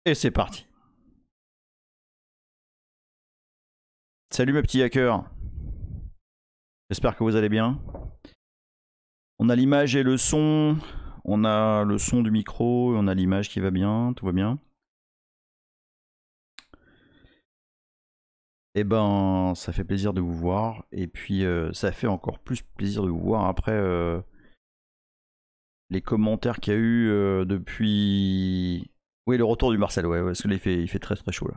Et c'est parti. Salut mes petits hackers. J'espère que vous allez bien. On a l'image et le son. On a le son du micro. On a l'image qui va bien. Tout va bien. Eh ben, ça fait plaisir de vous voir. Et puis, ça fait encore plus plaisir de vous voir après les commentaires qu'il y a eu depuis... Oui, le retour du Marcel, ouais, parce que là, il fait très très chaud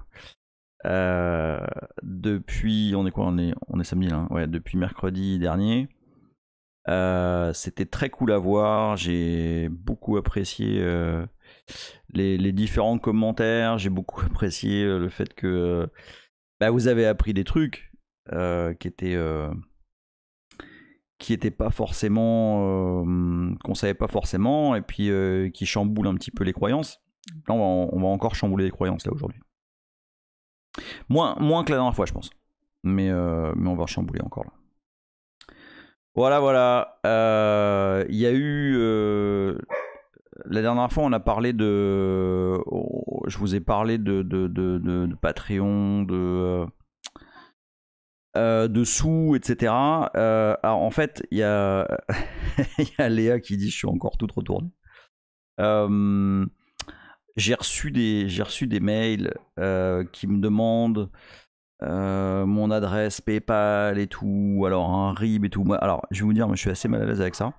là. Depuis, on est quoi, on est samedi là, ouais, depuis mercredi dernier. C'était très cool à voir. J'ai beaucoup apprécié les différents commentaires. J'ai beaucoup apprécié le fait que bah, vous avez appris des trucs qui étaient pas forcément qu'on savait pas forcément, et puis qui chamboulent un petit peu les croyances. Là, on va encore chambouler les croyances là aujourd'hui. Moins que la dernière fois, je pense. Mais on va chambouler encore là. Voilà. Il y a eu... la dernière fois, on a parlé de... je vous ai parlé de Patreon, de sous, etc. Alors, en fait, il y a... il y a Léa qui dit « Je suis encore toute retournée ». J'ai reçu des mails qui me demandent mon adresse PayPal et tout, alors un RIB et tout. Moi, alors, je vais vous dire, moi, je suis assez mal à l'aise avec ça.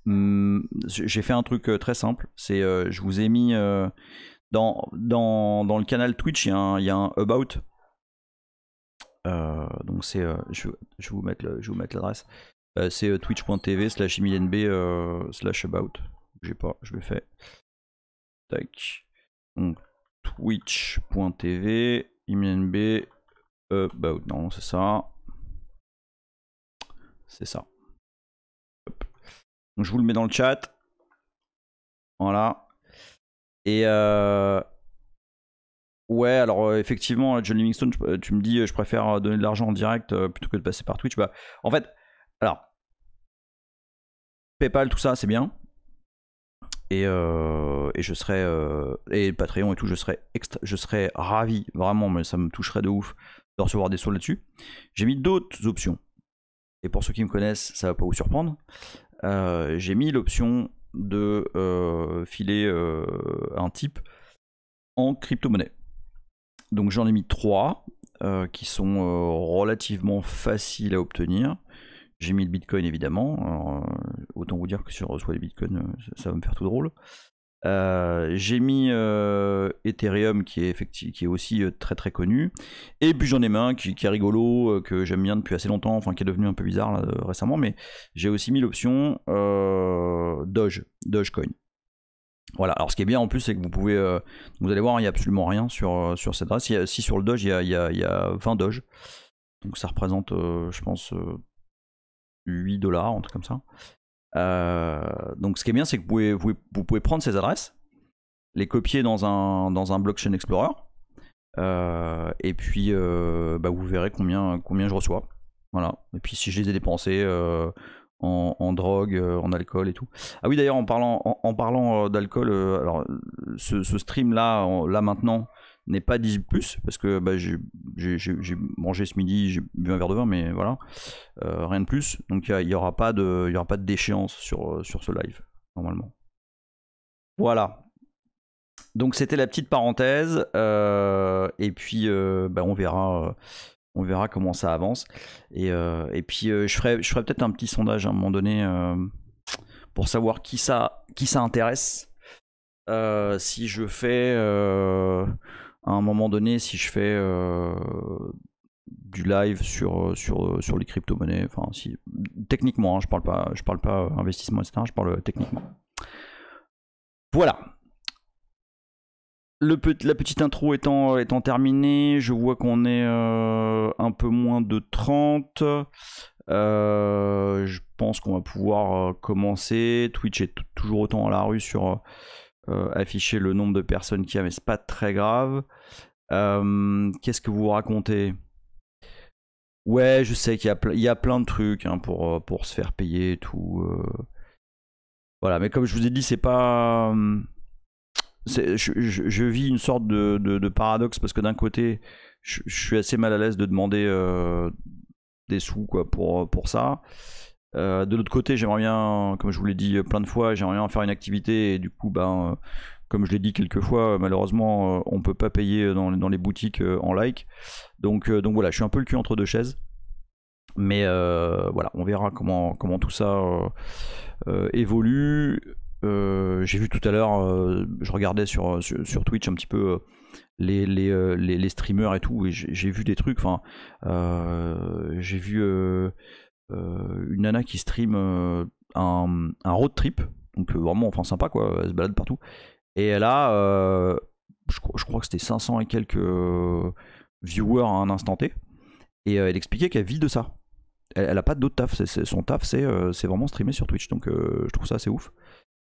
J'ai fait un truc très simple. C'est, je vous ai mis dans le canal Twitch, il y a un About. Donc c'est, je vais vous mettre l'adresse. C'est twitch.tv/emilnb/about. J'ai pas, je le fais. Tac. Donc twitch.tv emilnb about. Non, c'est ça. C'est ça. Hop. Donc je vous le mets dans le chat. Voilà. Et ouais, alors effectivement, John Livingstone, tu me dis je préfère donner de l'argent en direct plutôt que de passer par Twitch. Bah, en fait, alors PayPal, tout ça, c'est bien. Et je serais et Patreon et tout, je serais ravi, vraiment, mais ça me toucherait de ouf de recevoir des sous là-dessus. J'ai mis d'autres options. Et pour ceux qui me connaissent, ça va pas vous surprendre. J'ai mis l'option de filer un type en crypto-monnaie. Donc j'en ai mis 3 qui sont relativement faciles à obtenir. J'ai mis le Bitcoin évidemment. Alors, autant vous dire que si je reçois les Bitcoins, ça va me faire tout drôle. J'ai mis Ethereum qui est aussi très très connu. Et puis j'en ai mis un qui est rigolo, que j'aime bien depuis assez longtemps, enfin qui est devenu un peu bizarre là, récemment, mais j'ai aussi mis l'option Dogecoin. Voilà, alors ce qui est bien en plus, c'est que vous pouvez, vous allez voir, il n'y a absolument rien sur cette adresse. Si sur le Doge, il y a 20 Doge. Donc ça représente, je pense, $8, un truc comme ça. Donc ce qui est bien, c'est que vous pouvez prendre ces adresses, les copier dans un blockchain explorer, et puis bah, vous verrez combien je reçois. Voilà. Et puis si je les ai dépensés en drogue, en alcool et tout. Ah oui, d'ailleurs, en parlant d'alcool, alors ce stream là maintenant n'est pas 18+, parce que bah, j'ai mangé ce midi, j'ai bu un verre de vin, mais voilà, rien de plus. Donc il n'y aura pas de déchéance sur ce live, normalement. Voilà. Donc c'était la petite parenthèse, et puis bah, on verra comment ça avance. Et puis je ferai peut-être un petit sondage à un moment donné pour savoir qui ça intéresse. Si je fais à un moment donné, si je fais du live sur les crypto-monnaies, enfin si techniquement, hein, je parle pas investissement, etc. Je parle techniquement. Voilà. La petite intro étant terminée, je vois qu'on est un peu moins de 30. Je pense qu'on va pouvoir commencer. Twitch est toujours autant à la rue sur afficher le nombre de personnes qu'il y a, mais c'est pas très grave. Qu'est-ce que vous racontez? Ouais, je sais qu'il y a plein de trucs hein, pour se faire payer et tout. Voilà, mais comme je vous ai dit, c'est pas je vis une sorte de paradoxe parce que d'un côté, je suis assez mal à l'aise de demander des sous quoi, pour ça. De l'autre côté, j'aimerais bien, comme je vous l'ai dit plein de fois, j'aimerais bien faire une activité et du coup, ben, comme je l'ai dit quelques fois, malheureusement, on peut pas payer dans les boutiques en like. Donc voilà, je suis un peu le cul entre deux chaises. Mais voilà, on verra comment tout ça évolue. J'ai vu tout à l'heure, je regardais sur Twitch un petit peu les streamers et tout, et j'ai vu des trucs. Enfin, j'ai vu une nana qui stream un road trip, donc vraiment, enfin sympa quoi, elle se balade partout. Et elle a, je crois que c'était 500 et quelques viewers à un instant T, et elle expliquait qu'elle vit de ça. Elle a pas d'autre taf, son taf c'est vraiment streamer sur Twitch, donc je trouve ça assez ouf.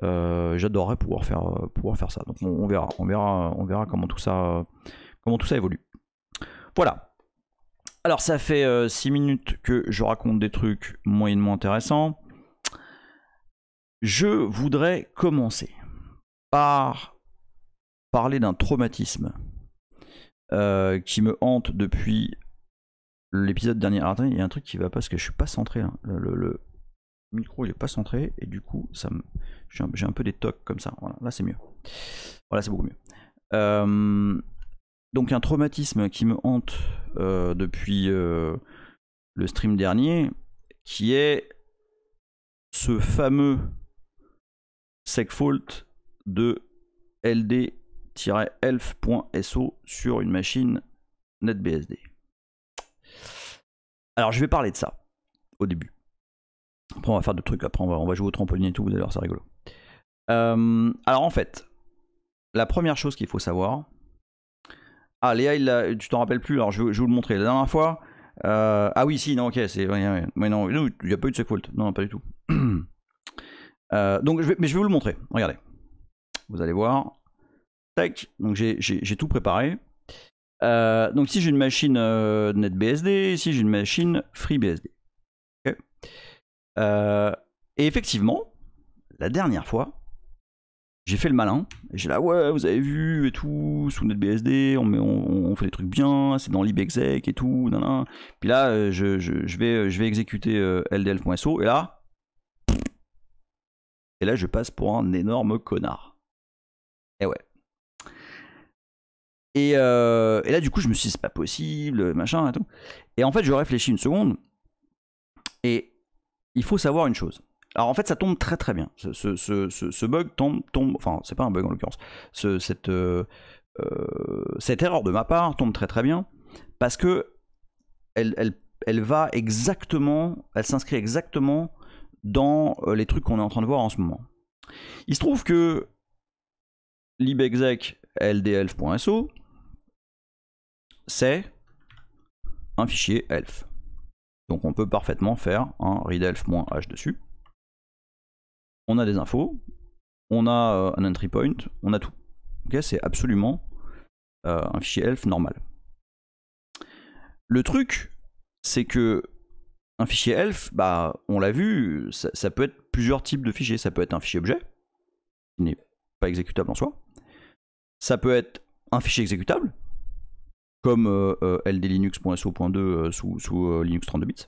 J'adorerais pouvoir faire ça. Donc on verra comment tout ça évolue. Voilà. Alors ça fait 6 minutes que je raconte des trucs moyennement intéressants. Je voudrais commencer par parler d'un traumatisme qui me hante depuis l'épisode dernier. Alors attendez, il y a un truc qui va pas parce que je suis pas centré là. Le micro il est pas centré et du coup j'ai un peu des tocs comme ça. Voilà, là c'est mieux. Voilà, c'est beaucoup mieux. Donc un traumatisme qui me hante depuis le stream dernier, qui est ce fameux segfault de ld-elf.so sur une machine NetBSD. Alors je vais parler de ça au début. Après on va faire d'autres trucs, après on va jouer au trampoline et tout, vous allez voir, c'est rigolo. Alors en fait, la première chose qu'il faut savoir... Ah Léa, tu t'en rappelles plus, alors je vais vous le montrer. La dernière fois... ah oui, si, non, ok, c'est... Ouais, non, il n'y a pas eu de segfault, non, pas du tout. Donc, mais je vais vous le montrer, regardez. Vous allez voir. Tac, donc j'ai tout préparé. Donc ici j'ai une machine NetBSD, ici j'ai une machine FreeBSD. Okay. Et effectivement, la dernière fois, j'ai fait le malin. Et j'ai là, ouais, vous avez vu et tout, sous NetBSD, on fait des trucs bien, c'est dans libexec et tout. Nan. Puis là, je vais exécuter ldl.so et là, je passe pour un énorme connard. Et ouais. Et là, du coup, je me suis dit, c'est pas possible, machin et tout. Et en fait, je réfléchis une seconde. Et il faut savoir une chose. Alors, en fait, ça tombe très très bien. Ce bug tombe. Enfin, c'est pas un bug en l'occurrence. Cette erreur de ma part tombe très très bien. Parce que elle va exactement. Elle s'inscrit exactement dans les trucs qu'on est en train de voir en ce moment. Il se trouve que libexec ldlf.so c'est un fichier elf. Donc on peut parfaitement faire un readelf.h dessus. On a des infos, on a un entry point, on a tout. Okay, c'est absolument un fichier elf normal. Le truc, c'est que un fichier elf, bah, on l'a vu, ça peut être plusieurs types de fichiers. Ça peut être un fichier objet, qui n'est pas exécutable en soi. Ça peut être un fichier exécutable, comme ldlinux.so.2 sous Linux 32 bits.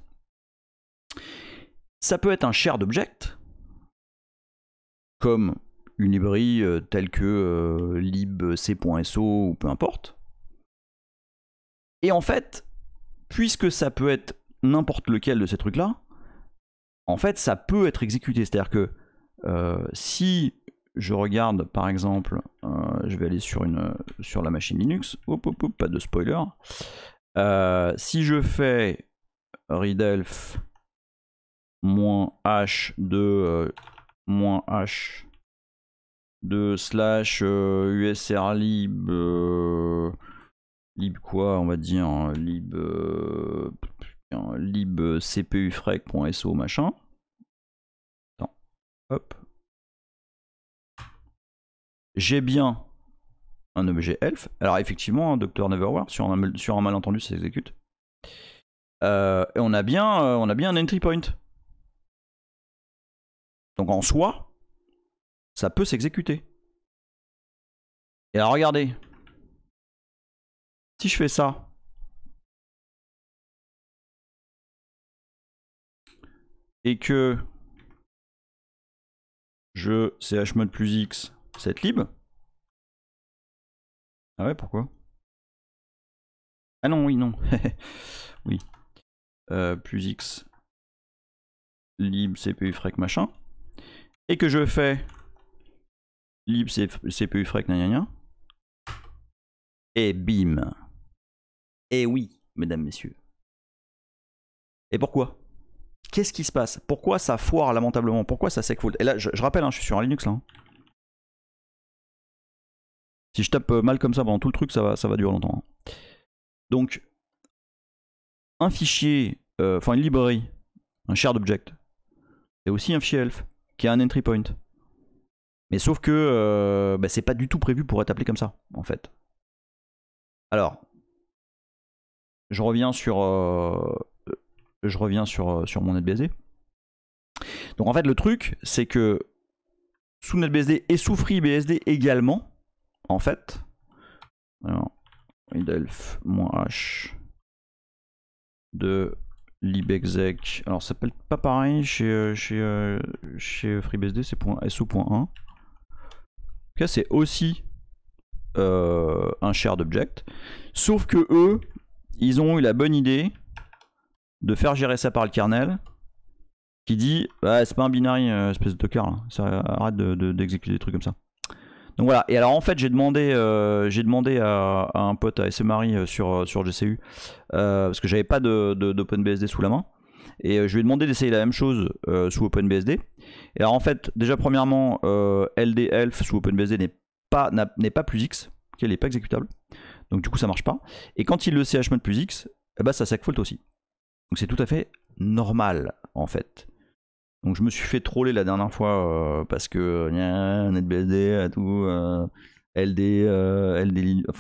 Ça peut être un shared object, comme une librairie telle que libc.so ou peu importe. Et en fait, puisque ça peut être n'importe lequel de ces trucs-là, en fait, ça peut être exécuté. C'est-à-dire que si je regarde, par exemple, je vais aller sur la machine Linux, pas de spoiler. Si je fais readelf -h de -h de slash usrlib lib quoi, on va dire lib cpufrec.so machin. Attends, hop. J'ai bien un objet elf. Alors effectivement, Dr Neverwhere, sur un malentendu, ça s'exécute. Et on a bien un entry point. Donc en soi, ça peut s'exécuter. Et alors regardez. Si je fais ça. Et que je chmod plus x set lib. Ah ouais, pourquoi? Ah non, oui, non. Oui. Plus x lib cpu frec machin. Et que je fais lib cpu frec gna. Et bim. Et oui, mesdames, messieurs. Et pourquoi? Qu'est-ce qui se passe? Pourquoi ça foire lamentablement? Pourquoi ça segfault? Et là, je rappelle, hein, je suis sur un Linux là. Hein. Si je tape mal comme ça pendant tout le truc, ça va durer longtemps. Hein. Donc, un fichier, enfin une librairie, un shared object, c'est aussi un fichier elf qui a un entry point. Mais sauf que bah, c'est pas du tout prévu pour être appelé comme ça, en fait. Alors, je reviens sur mon NetBSD. Donc en fait, le truc, c'est que sous NetBSD et sous FreeBSD également, en fait, alors, readelf-h de libexec. Alors ça s'appelle pas pareil chez FreeBSD, c'est .so.1. Ok, c'est aussi un shared object, sauf que eux, ils ont eu la bonne idée de faire gérer ça par le kernel, qui dit bah, c'est pas un binary espèce de docker, là. Ça arrête d'exécuter des trucs comme ça. Donc voilà, et alors en fait j'ai demandé à un pote à SMRI sur GCU, parce que j'avais pas d'OpenBSD sous la main, et je lui ai demandé d'essayer la même chose sous OpenBSD. Et alors en fait, déjà premièrement, LD-ELF sous OpenBSD n'est pas plus X, elle n'est pas exécutable, donc du coup ça marche pas. Et quand il le chmod plus X, eh ben, ça segfault aussi. Donc c'est tout à fait normal en fait. Donc je me suis fait troller la dernière fois parce que NetBSD, tout, LDLF,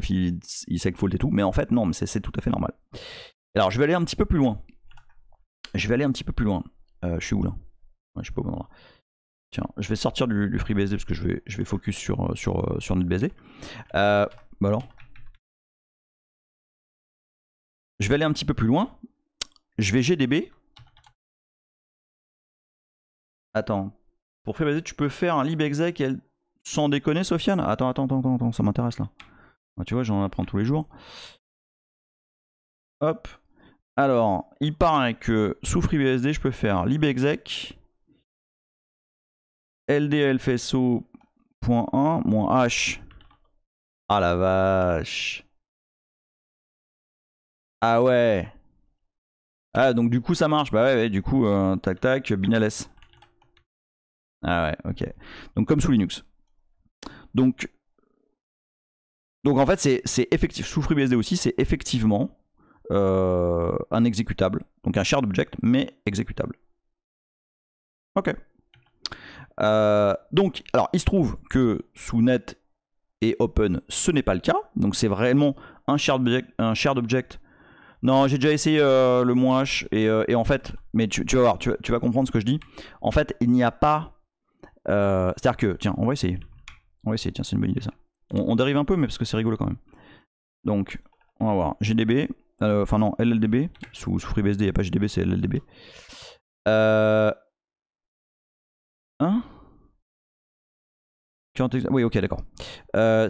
il segfault et tout. Mais en fait, non, mais c'est tout à fait normal. Alors je vais aller un petit peu plus loin. Je suis où là? Ouais, je suis pas au bon endroit. Tiens, je vais sortir du FreeBSD parce que je vais focus sur NetBSD. Bah alors. Je vais aller un petit peu plus loin. Je vais GDB. Attends. Pour FreeBSD, tu peux faire un libexec sans déconner, Sofiane? Attends, ça m'intéresse là. Tu vois, j'en apprends tous les jours. Hop. Alors, il paraît que sous FreeBSD, je peux faire libexec ldlfso.1 -h. Ah la vache. Ah ouais. Ah donc du coup ça marche. Bah ouais du coup tac tac binales. Ah ouais, ok. Donc comme sous Linux. Donc en fait c'est effectif. Sous FreeBSD aussi c'est effectivement un exécutable. Donc un shared object mais exécutable. Ok. Donc alors il se trouve que sous Net et Open ce n'est pas le cas. Donc c'est vraiment un shared object. Non, j'ai déjà essayé le -h et en fait, mais tu vas voir, tu vas comprendre ce que je dis. En fait, il n'y a pas. C'est-à-dire que, tiens, on va essayer. Tiens, c'est une bonne idée ça. On dérive un peu, mais parce que c'est rigolo quand même. Donc, on va voir. GDB, enfin non, LLDB. Sous FreeBSD, il n'y a pas GDB, c'est LLDB. Hein? Oui, ok, d'accord.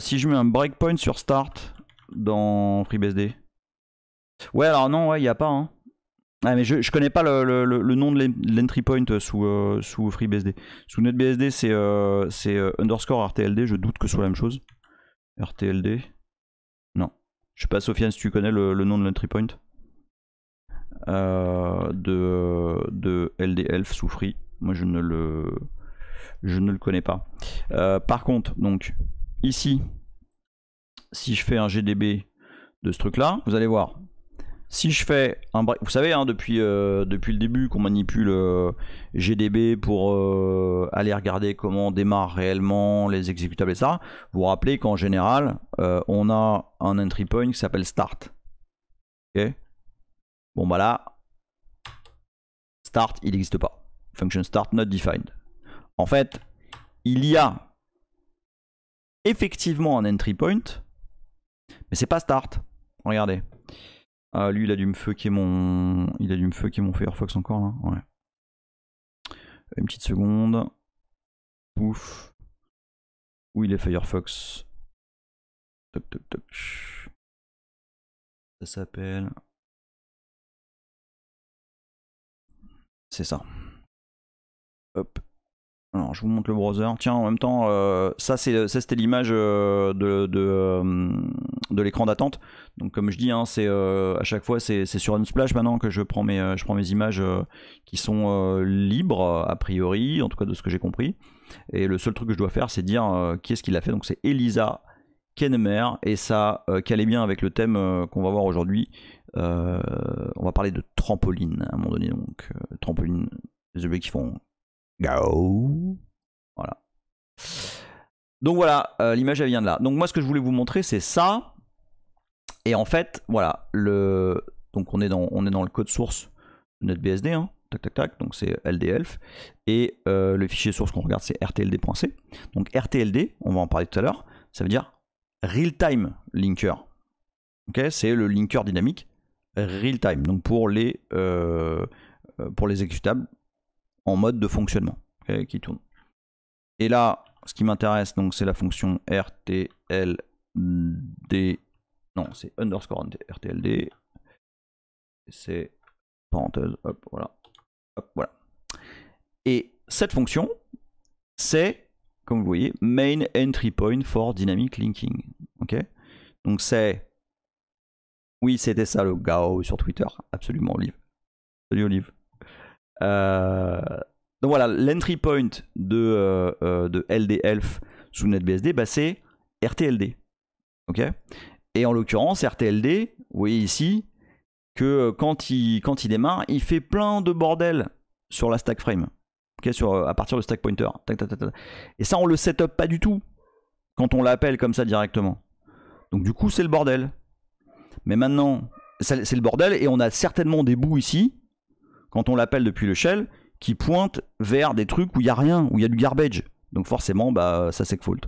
Si je mets un breakpoint sur start dans FreeBSD. Ouais, alors non, ouais, il n'y a pas. Hein. Ah, mais je connais pas le nom de l'entry point sous FreeBSD. Sous NetBSD, c'est underscore RTLD. Je doute que ce soit la même chose. RTLD. Non. Je sais pas, Sofiane, si tu connais le nom de l'entry point de LD-ELF sous Free. Moi, je ne le connais pas. Par contre, donc, ici, si je fais un GDB de ce truc-là, vous allez voir. Si je fais un break, vous savez, hein, depuis le début qu'on manipule GDB pour aller regarder comment on démarre réellement les exécutables et ça, vous vous rappelez qu'en général, on a un entry point qui s'appelle start. Ok. Bon bah là, start, il n'existe pas. Function start not defined. En fait, il y a effectivement un entry point, mais c'est pas start. Regardez. Ah, lui, il a dû me fucker mon Firefox encore là. Ouais. Une petite seconde. Ouf. Où il est Firefox? Toc toc toc. Ça s'appelle. C'est ça. Hop. Alors, je vous montre le browser. Tiens, en même temps, ça c'était l'image de l'écran d'attente. Donc, comme je dis, hein, à chaque fois, c'est sur Unsplash maintenant que je prends mes images qui sont libres, a priori, en tout cas de ce que j'ai compris. Et le seul truc que je dois faire, c'est dire qui est-ce qu'il a fait. Donc, c'est Elisa Kennemer. Et ça calait bien avec le thème qu'on va voir aujourd'hui. On va parler de trampoline à un moment donné. Donc, trampoline, des objets qui font go. Voilà. Donc voilà, l'image elle vient de là. Donc moi ce que je voulais vous montrer c'est ça. Et en fait, voilà, donc on est dans le code source de NetBSD, hein. Tac tac tac, donc c'est LDELF. Et le fichier source qu'on regarde c'est rtld.c. Donc RTLD, on va en parler tout à l'heure, ça veut dire Real Time Linker. Okay, c'est le linker dynamique real time, donc pour les exécutables en mode de fonctionnement, okay, qui tourne. Et là, ce qui m'intéresse, donc c'est la fonction RTLD. Non, c'est underscore RTLD. C'est parenthèse, hop, voilà. Hop, voilà. Et cette fonction, c'est, comme vous voyez, main entry point for dynamic linking. Ok. Donc c'est, oui, c'était ça le GAO sur Twitter, absolument, Olive. Salut Olive. Donc voilà, l'entry point de LDELF sous NetBSD, bah c'est RTLD. Ok. Et en l'occurrence, RTLD, vous voyez ici que quand il démarre, il fait plein de bordel sur la stack frame. Okay, à partir de stack pointer. Tac, tac, tac, tac. Et ça, on le setup pas du tout quand on l'appelle comme ça directement. Donc du coup, c'est le bordel. Mais maintenant, c'est le bordel et on a certainement des bouts ici, quand on l'appelle depuis le shell, qui pointent vers des trucs où il n'y a rien, où il y a du garbage. Donc forcément, bah, ça c'est fault.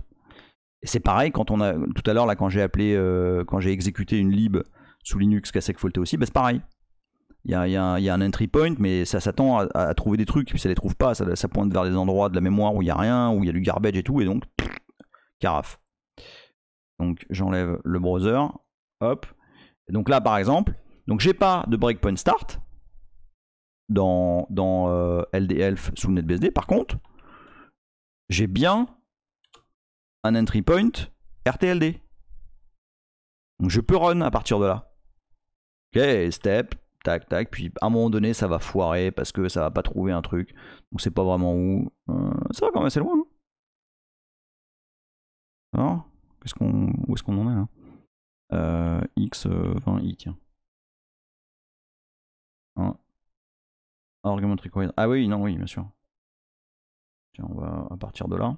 Et c'est pareil quand on a, tout à l'heure, là, quand j'ai exécuté une lib sous Linux qui a segfaulté aussi, bah, c'est pareil. Il y a un entry point, mais ça s'attend à trouver des trucs, puis ça les trouve pas, ça pointe vers des endroits de la mémoire où il n'y a rien, où il y a du garbage et tout, et donc, carafe. Donc j'enlève le browser, hop. Et donc là, par exemple, donc j'ai pas de breakpoint start dans LDELF sous NetBSD. Par contre, j'ai bien un entry point RTLD. Donc je peux run à partir de là. Ok, step, tac, tac. Puis à un moment donné, ça va foirer parce que ça va pas trouver un truc. Donc c'est pas vraiment où. Ça va quand même assez loin. Alors, où est-ce qu'on en est là? X20i, tiens. Hein. Argument required. Ah oui, non, oui, bien sûr. Tiens, on va à partir de là.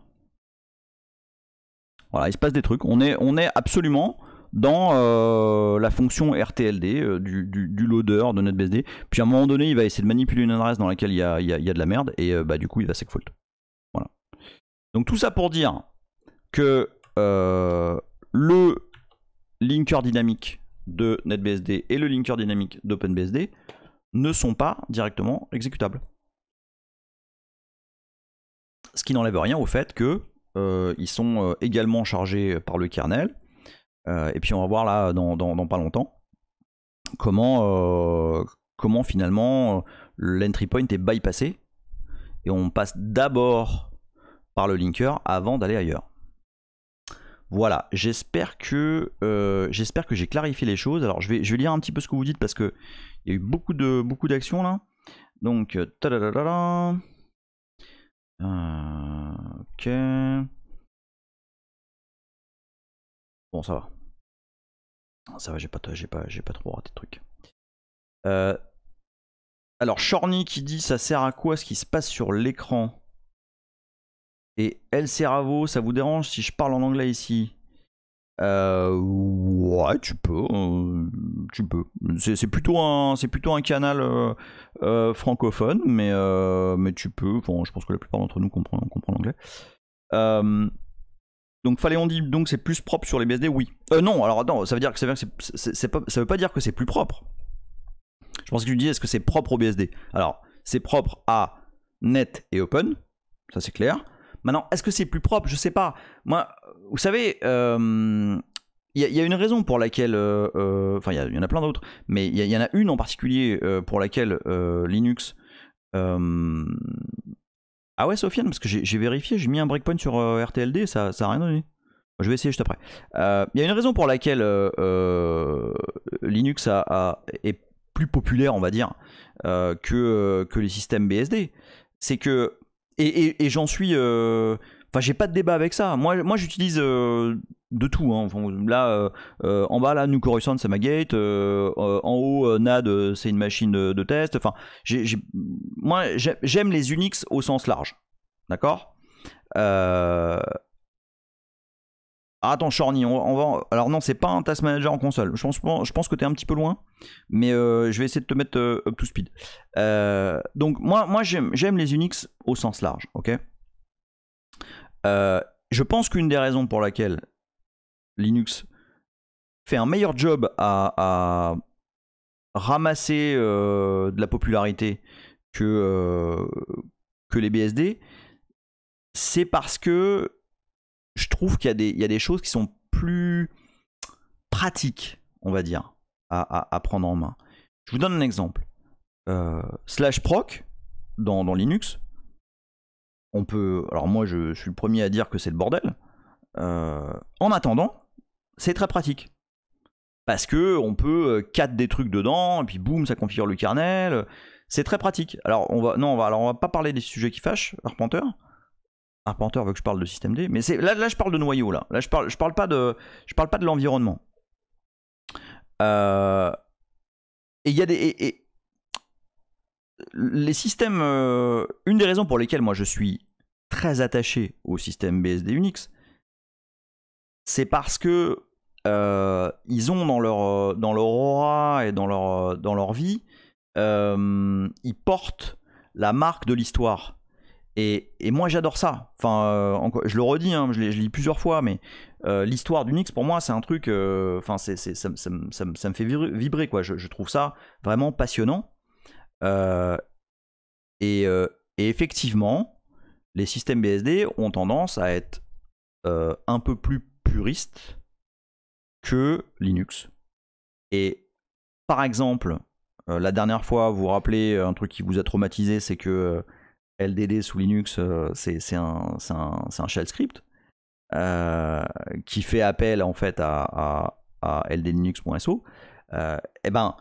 Voilà, il se passe des trucs. On est absolument dans la fonction RTLD du loader de NetBSD. Puis à un moment donné, il va essayer de manipuler une adresse dans laquelle il y a de la merde. Et bah, du coup, il va segfault. Voilà. Donc tout ça pour dire que le linker dynamique de NetBSD et le linker dynamique d'OpenBSD ne sont pas directement exécutables. Ce qui n'enlève rien au fait que ils sont également chargés par le kernel. Et puis on va voir là dans pas longtemps comment finalement l'entry point est bypassé et on passe d'abord par le linker avant d'aller ailleurs. Voilà, j'espère que j'ai clarifié les choses. Alors je vais lire un petit peu ce que vous dites parce que il y a eu beaucoup d'actions là. Donc ok. Bon, ça va. Ça va, j'ai pas trop raté de trucs. Alors Shorny qui dit ça sert à quoi ce qui se passe sur l'écran? Et El Ceravo, ça vous dérange si je parle en anglais ici? Ouais, tu peux. C'est plutôt un canal francophone, mais tu peux. Bon, je pense que la plupart d'entre nous comprend l'anglais. Donc Phaléon dit donc c'est plus propre sur les BSD, oui. Non, alors attends, ça veut dire que, ça veut pas dire que c'est plus propre. Je pense que tu dis est-ce que c'est propre au BSD. Alors, c'est propre à Net et Open, ça c'est clair. Maintenant, est-ce que c'est plus propre? Je sais pas. Moi, vous savez, il y a une raison pour laquelle, enfin il y en a plein d'autres, mais il y en a une en particulier pour laquelle Linux... Ah ouais, Sofiane, parce que j'ai vérifié, j'ai mis un breakpoint sur RTLD, ça a rien donné. Je vais essayer juste après. Il y a une raison pour laquelle Linux est plus populaire, on va dire, que les systèmes BSD. C'est que, et j'en suis... Enfin, j'ai pas de débat avec ça. Moi j'utilise de tout. Hein. Enfin, là, en bas, là, Nuke Horizon, c'est ma gate. En haut, NAD, c'est une machine de test. Enfin, moi, j'aime les Unix au sens large. D'accord. Attends, Shorny, on va... Alors non, c'est pas un task manager en console. Je pense que t'es un petit peu loin, mais je vais essayer de te mettre up to speed. Donc moi j'aime les Unix au sens large, ok. Je pense qu'une des raisons pour laquelle Linux fait un meilleur job à ramasser de la popularité que les BSD, c'est parce que je trouve qu'il y a des choses qui sont plus pratiques, on va dire, à prendre en main. Je vous donne un exemple. /proc dans Linux, on peut... Alors moi, je suis le premier à dire que c'est le bordel. En attendant, c'est très pratique. Parce que on peut cat des trucs dedans, et puis boum, ça configure le kernel. C'est très pratique. Alors on va pas parler des sujets qui fâchent, Arpenter. Arpenter veut que je parle de système D, mais là je parle de noyau là. Là je parle pas de l'environnement. Et il y a les systèmes. Une des raisons pour lesquelles moi je suis très attaché au système BSD Unix, c'est parce que ils ont dans leur aura et dans leur vie, ils portent la marque de l'histoire. Et moi j'adore ça. Enfin, je le redis, hein, je l'ai dit plusieurs fois, mais l'histoire d'Unix pour moi c'est un truc. Enfin, ça me fait vibrer quoi. Je trouve ça vraiment passionnant. Et effectivement, les systèmes BSD ont tendance à être un peu plus puristes que Linux. Et par exemple, la dernière fois, vous vous rappelez un truc qui vous a traumatisé, c'est que LDD sous Linux, c'est un shell script qui fait appel en fait à ldlinux.so. Et ben,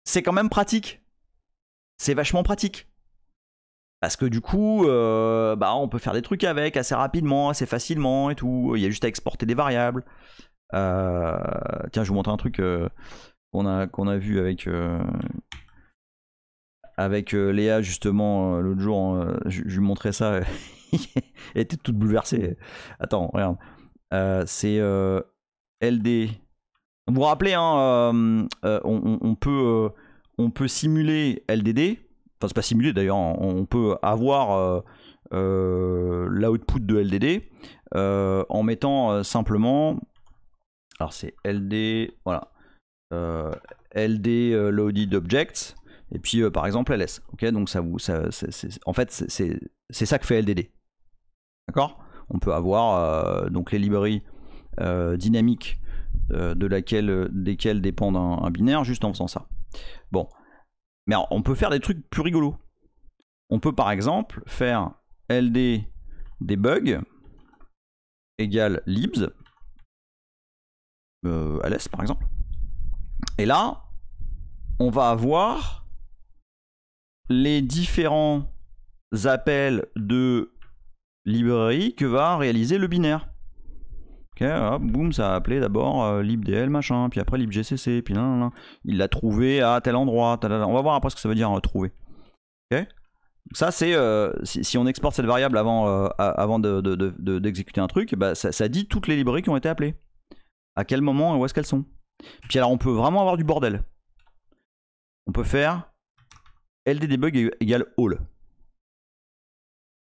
c'est quand même pratique. C'est vachement pratique. Parce que du coup, on peut faire des trucs avec assez rapidement, assez facilement et tout. Il y a juste à exporter des variables. Tiens, je vais vous montrer un truc qu'on a vu avec Léa justement l'autre jour. Je lui montrais ça. Elle était toute bouleversée. Attends, regarde. C'est LD. Vous vous rappelez, hein, on peut simuler LDD. Enfin, c'est pas simuler d'ailleurs. On peut avoir l'output de LDD en mettant simplement. Alors c'est LD, voilà. LD loaded objects. Et puis par exemple ls. Ok, donc en fait c'est ça que fait LDD. D'accord. On peut avoir donc les librairies dynamiques desquelles dépendent un binaire juste en faisant ça. Bon, mais alors, on peut faire des trucs plus rigolos. On peut par exemple faire ld debug égale libs ls par exemple. Et là, on va avoir les différents appels de librairie que va réaliser le binaire. Ok, hop, boum, ça a appelé d'abord libdl machin, puis après libgcc, puis là, il l'a trouvé à tel endroit. On va voir après ce que ça veut dire trouver. Ok. Ça c'est si on exporte cette variable avant d'exécuter un truc, bah, ça dit toutes les librairies qui ont été appelées. À quel moment et où est-ce qu'elles sont. Puis alors on peut vraiment avoir du bordel. On peut faire ld-debug égale all.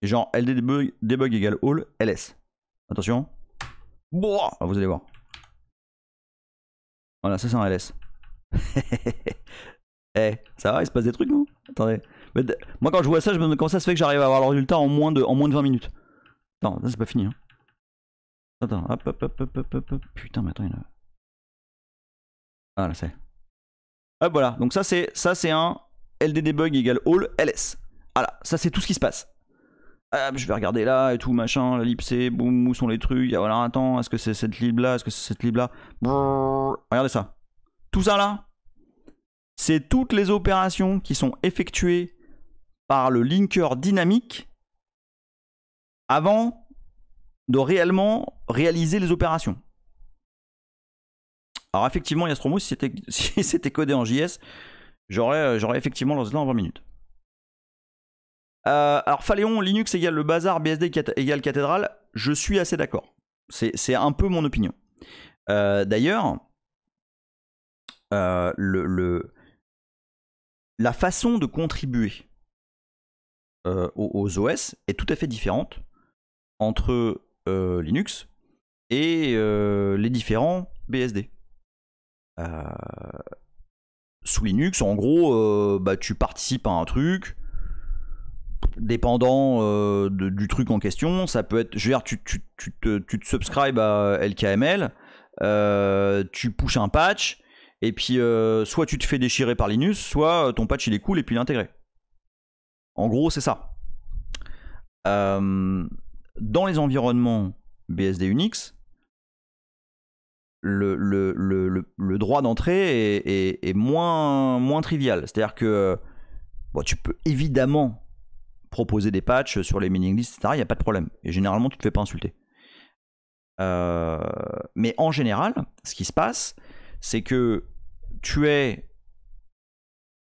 Et genre ld-debug égale all ls. Attention. Boah, vous allez voir. Voilà, ça c'est un LS. Eh, ça va, il se passe des trucs, non? Attendez. Mais moi quand je vois ça, je me demande comment ça se fait que j'arrive à avoir le résultat en moins de 20 minutes. Attends, ça c'est pas fini. Hein. Attends, hop. Putain, mais attends, il y en a... Voilà, c'est... Hop, voilà. Donc ça c'est un LD debug égale all ls. Voilà, ça c'est tout ce qui se passe. Je vais regarder là et tout, machin, la libc, boum, où sont les trucs. Voilà, attends, est-ce que c'est cette lib là? Est-ce que c'est cette lib là? Regardez ça. Tout ça là, c'est toutes les opérations qui sont effectuées par le linker dynamique avant de réellement réaliser les opérations. Alors effectivement, Yastromou, si c'était codé en JS, j'aurais effectivement lancé ça en 20 minutes. Alors Phaléon, Linux égale le bazar, BSD égale cathédrale, je suis assez d'accord. C'est un peu mon opinion. D'ailleurs, la façon de contribuer aux OS est tout à fait différente entre Linux et les différents BSD. Sous Linux, en gros, tu participes à un truc, dépendant du truc en question, ça peut être, je veux dire, tu te subscribes à LKML, tu pushes un patch, et puis soit tu te fais déchirer par Linux, soit ton patch il est cool et puis il est intégré. En gros, c'est ça. Dans les environnements BSD Unix, le droit d'entrée est moins trivial. C'est-à-dire que tu peux évidemment proposer des patchs sur les mailing lists, etc. Il n'y a pas de problème. Et généralement, tu ne te fais pas insulter. Mais en général, ce qui se passe, c'est que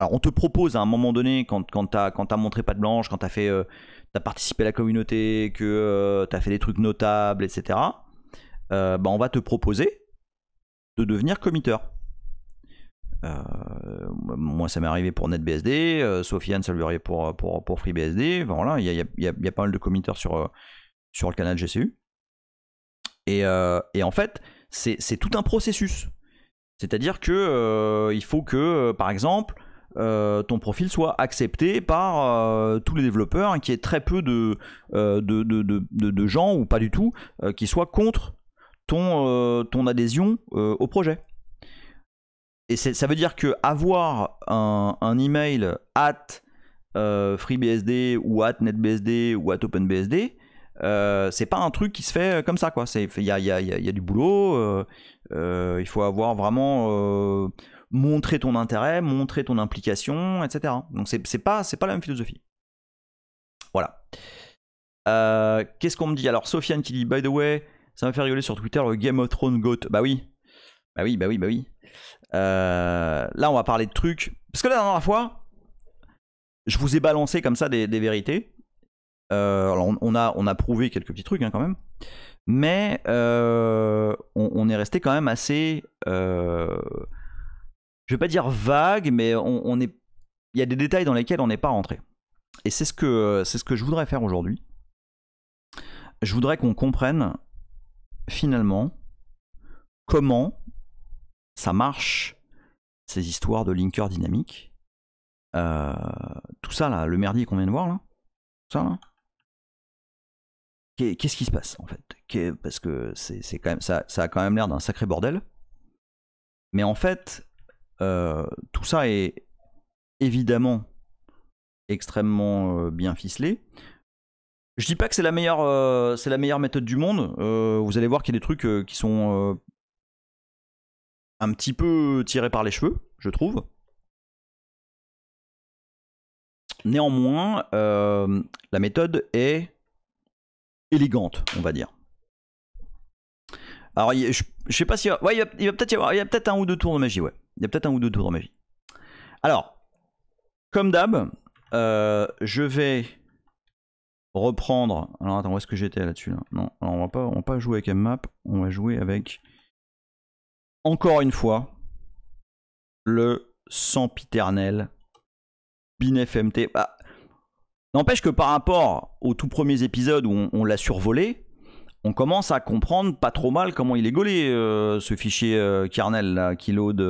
alors on te propose à un moment donné, quand tu as montré patte blanche, quand tu as participé à la communauté, que tu as fait des trucs notables, etc. On va te proposer de devenir committeur. Moi ça m'est arrivé pour NetBSD, Sofiane ça lui arrive pour FreeBSD. Voilà, il y a pas mal de committeurs sur le canal GCU. Et en fait, c'est tout un processus. C'est-à-dire que il faut que, par exemple, ton profil soit accepté par tous les développeurs, hein, qu'il y ait très peu de gens, ou pas du tout, qui soient contre ton adhésion au projet. Et ça veut dire que avoir un email @FreeBSD ou @NetBSD ou @OpenBSD, c'est pas un truc qui se fait comme ça, quoi. Il y a du boulot, il faut avoir vraiment montré ton intérêt, montré ton implication, etc. Donc c'est pas la même philosophie. Voilà. Qu'est-ce qu'on me dit? Alors Sofiane qui dit by the way, ça m'a fait rigoler sur Twitter, le Game of Thrones GOAT. Bah oui. Là on va parler de trucs, parce que la dernière fois je vous ai balancé comme ça des vérités. Alors on a prouvé quelques petits trucs, hein, quand même, mais on est resté quand même assez, je vais pas dire vague, mais il y a des détails dans lesquels on n'est pas rentré. Et c'est ce que je voudrais faire aujourd'hui. Je voudrais qu'on comprenne finalement comment ça marche, ces histoires de linker dynamique. Tout ça là, le merdier qu'on vient de voir là, tout ça là. Qu'est-ce qui se passe en fait? Parce que c'est quand même, ça a quand même l'air d'un sacré bordel. Mais en fait, tout ça est évidemment extrêmement bien ficelé. Je dis pas que c'est la meilleure méthode du monde. Vous allez voir qu'il y a des trucs qui sont un petit peu tirés par les cheveux, je trouve. Néanmoins, la méthode est élégante, on va dire. Alors, je sais pas si... Ouais, il va peut-être y avoir... Il y a peut-être un ou deux tours de magie, ouais. Il y a peut-être un ou deux tours de magie. Alors, comme d'hab, je vais reprendre... Alors, attends, où est-ce que j'étais là-dessus là? Non, alors on va pas jouer avec mmap. On va jouer avec... Encore une fois, le sempiternel BinFMT. Bah, n'empêche que par rapport aux tout premiers épisodes où on l'a survolé, on commence à comprendre pas trop mal comment il est gaulé, ce fichier kernel là, qui load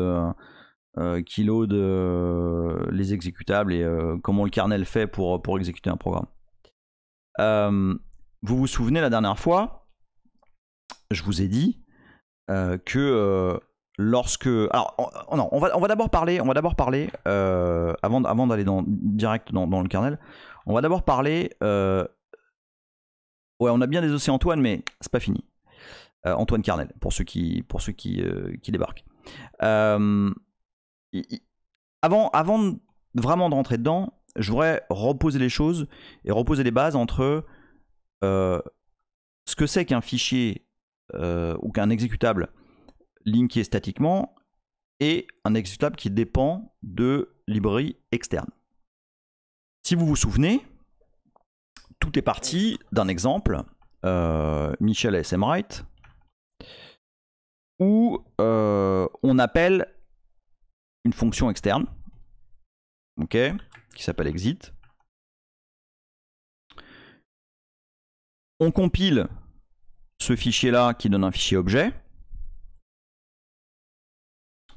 les exécutables et comment le kernel fait pour exécuter un programme. Vous vous souvenez la dernière fois, je vous ai dit que lorsque... Alors, non, on va d'abord parler, avant d'aller direct dans le kernel, on va d'abord parler... ouais, on a bien désossé Antoine, mais c'est pas fini. Antoine Kernel, pour ceux qui débarquent. Avant vraiment de rentrer dedans, je voudrais reposer les choses et reposer les bases entre ce que c'est qu'un fichier ou qu'un exécutable linké statiquement et un exécutable qui dépend de librairies externes. Si vous vous souvenez, tout est parti d'un exemple, Michel ASM Write, où on appelle une fonction externe, ok, qui s'appelle exit. On compile ce fichier-là qui donne un fichier objet,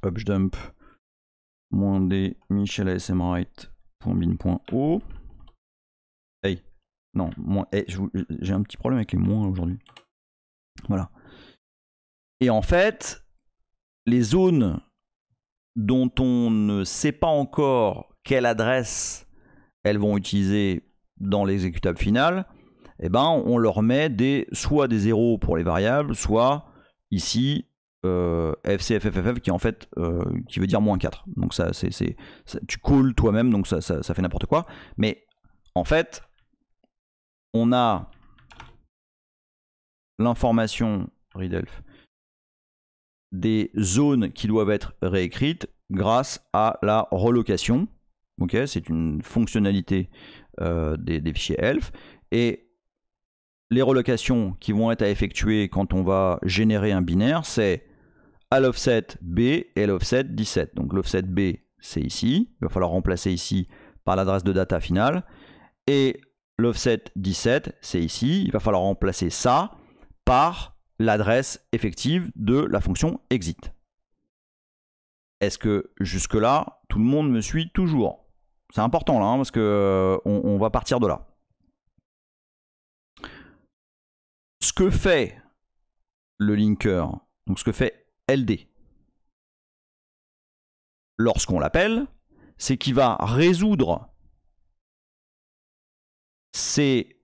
objdump -d Michel ASM Write.bin.o. Hey. Non, j'ai un petit problème avec les moins aujourd'hui. Voilà. Et en fait, les zones dont on ne sait pas encore quelle adresse elles vont utiliser dans l'exécutable final, eh ben, on leur met soit des zéros pour les variables, soit ici FCFFFF qui en fait qui veut dire -4. Donc ça, tu calls toi-même, donc ça fait n'importe quoi. Mais en fait, on a l'information readelf des zones qui doivent être réécrites grâce à la relocation. Okay, c'est une fonctionnalité des fichiers elf. Et les relocations qui vont être à effectuer quand on va générer un binaire, c'est à l'offset B et à l'offset 17. Donc l'offset B, c'est ici. Il va falloir remplacer ici par l'adresse de data finale. Et l'offset 17, c'est ici. Il va falloir remplacer ça par l'adresse effective de la fonction exit. Est-ce que jusque-là, tout le monde me suit toujours? C'est important là, hein, parce que on va partir de là. Ce que fait le linker, donc ce que fait LD, lorsqu'on l'appelle, c'est qu'il va résoudre ces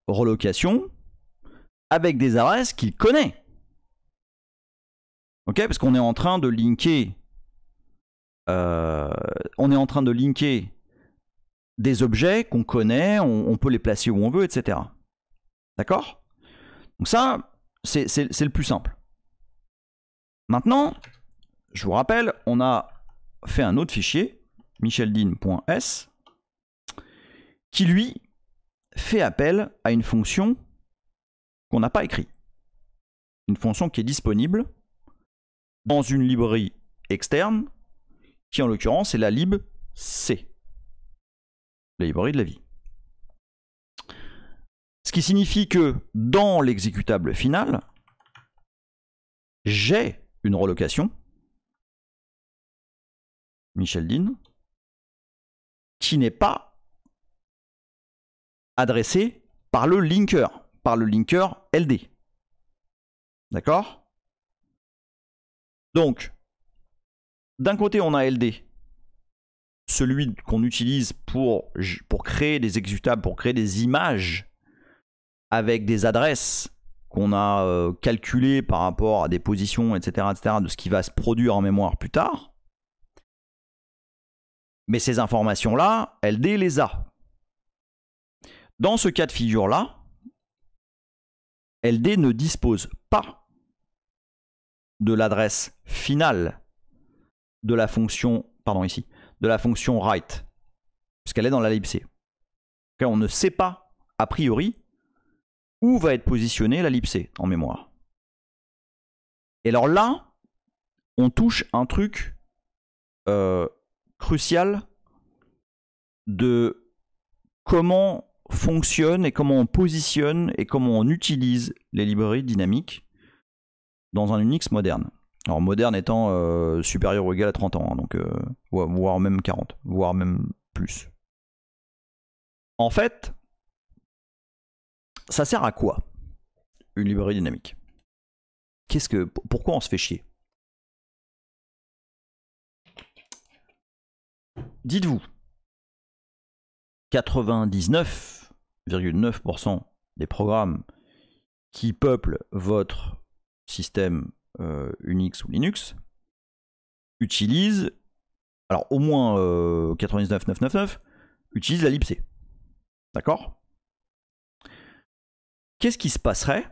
relocations avec des adresses qu'il connaît. Ok, parce qu'on est en train de linker, des objets qu'on connaît, on peut les placer où on veut, etc. D'accord? Donc ça, c'est le plus simple. Maintenant, je vous rappelle, on a fait un autre fichier, micheldin.s, qui lui fait appel à une fonction qu'on n'a pas écrite. Une fonction qui est disponible dans une librairie externe, qui en l'occurrence est la lib C, la librairie de la vie. Ce qui signifie que dans l'exécutable final, j'ai une relocation, micheldin, qui n'est pas adressée par le linker LD. D'accord? Donc, d'un côté, on a LD, celui qu'on utilise pour créer des exécutables, pour créer des images avec des adresses qu'on a calculées par rapport à des positions, etc., de ce qui va se produire en mémoire plus tard. Mais ces informations-là, LD les a. Dans ce cas de figure-là, LD ne dispose pas de l'adresse finale de la fonction, de la fonction write, puisqu'elle est dans la libc. On ne sait pas, a priori, où va être positionnée la libc en mémoire. Et alors là, on touche un truc crucial de comment fonctionne et comment on positionne et comment on utilise les librairies dynamiques dans un Unix moderne. Alors moderne étant supérieur ou égal à 30 ans, hein, donc, voire même 40, voire même plus. En fait, ça sert à quoi une librairie dynamique? Pourquoi on se fait chier? Dites-vous, 99,9% des programmes qui peuplent votre système Unix ou Linux utilisent, alors au moins 99,999 utilisent la libc. D'accord? Qu'est-ce qui se passerait?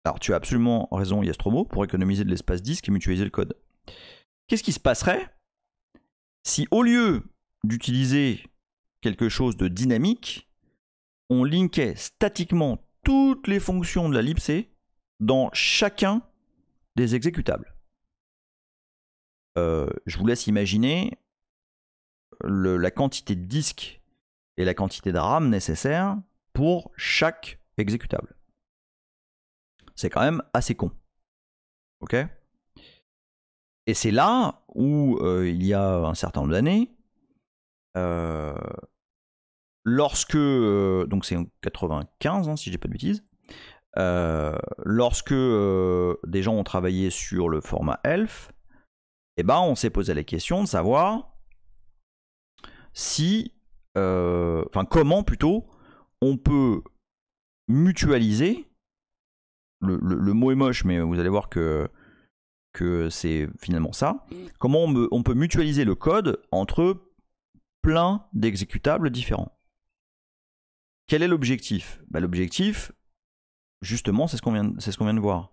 Alors tu as absolument raison Yastromo, pour économiser de l'espace disque et mutualiser le code. Qu'est-ce qui se passerait si au lieu d'utiliser quelque chose de dynamique, on linkait statiquement toutes les fonctions de la libc dans chacun des exécutables? Je vous laisse imaginer la quantité de disques et la quantité de RAM nécessaire pour chaque exécutable. C'est quand même assez con. Ok? Et c'est là où, il y a un certain nombre d'années, lorsque, donc c'est en 95, hein, si je dis pas de bêtises, lorsque des gens ont travaillé sur le format ELF, eh ben, on s'est posé la question de savoir si, comment plutôt, on peut mutualiser, le mot est moche, mais vous allez voir que c'est finalement ça, comment on peut mutualiser le code entre plein d'exécutables différents. Quel est l'objectif? L'objectif, justement, c'est ce qu'on vient de voir.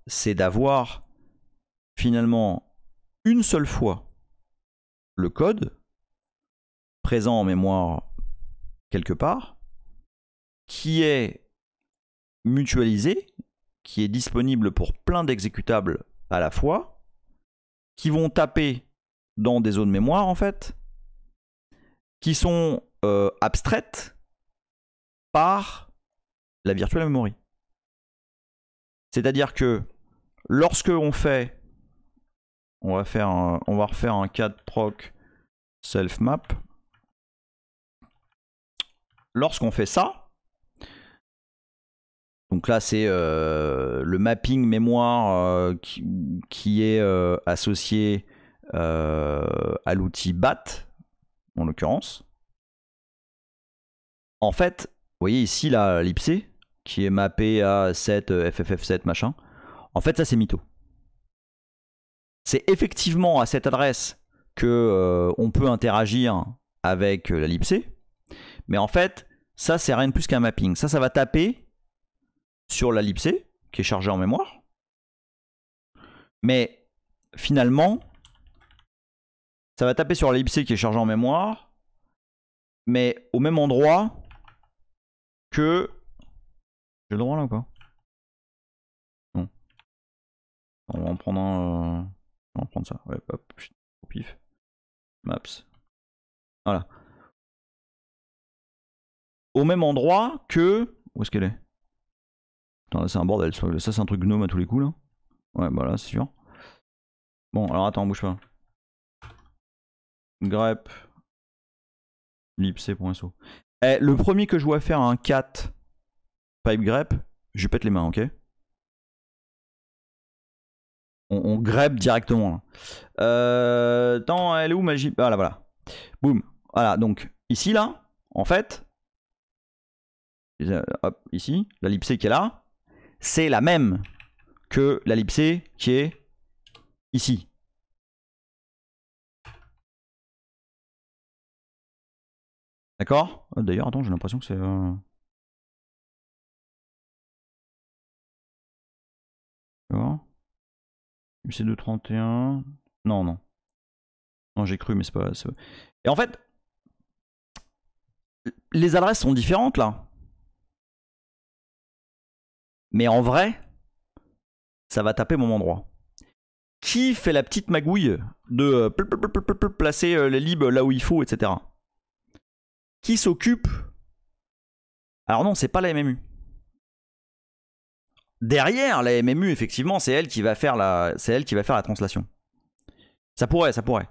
C'est d'avoir finalement une seule fois le code présent en mémoire quelque part, qui est mutualisé, qui est disponible pour plein d'exécutables à la fois, qui vont taper dans des zones mémoire en fait, qui sont abstraites par la virtual memory. C'est-à-dire que lorsque on va refaire un cat proc self map. Lorsqu'on fait ça, donc là c'est le mapping mémoire qui est associé à l'outil BAT en l'occurrence. En fait, vous voyez ici la libc qui est mappée à 7 FFF7 machin. En fait, ça c'est mytho. C'est effectivement à cette adresse que on peut interagir avec la libc, mais en fait, ça c'est rien de plus qu'un mapping. Ça va taper sur la libc qui est chargée en mémoire, mais finalement, ça va taper sur la libc qui est chargée en mémoire, mais au même endroit que... J'ai le droit là ou pas? Non. On va en prendre un... On va prendre ça. Ouais, hop, au pif. Maps. Voilà. Au même endroit que... Où est-ce qu'elle est? Putain, c'est un bordel. Ça, c'est un truc gnome à tous les coups là. Ouais, bah là, c'est sûr. Bon, alors attends, bouge pas. Grep. libc.so. Eh, le premier que je vois faire un cat pipe grep, je pète les mains, ok? On grep directement. Attends, elle est où magie? Ah là, voilà. Boum. Voilà, donc ici, là, en fait, hop, ici, la libc qui est là, c'est la même que la libc qui est ici. D'accord? D'ailleurs, attends, j'ai l'impression que c'est... UC231... Non, non. Non, j'ai cru, mais c'est pas... Et en fait, les adresses sont différentes, là. Mais en vrai, ça va taper au même endroit. Qui fait la petite magouille de placer les libs là où il faut, etc. qui s'occupe. Alors non, c'est pas la MMU. Derrière la MMU, effectivement, c'est elle qui va faire la translation. Ça pourrait.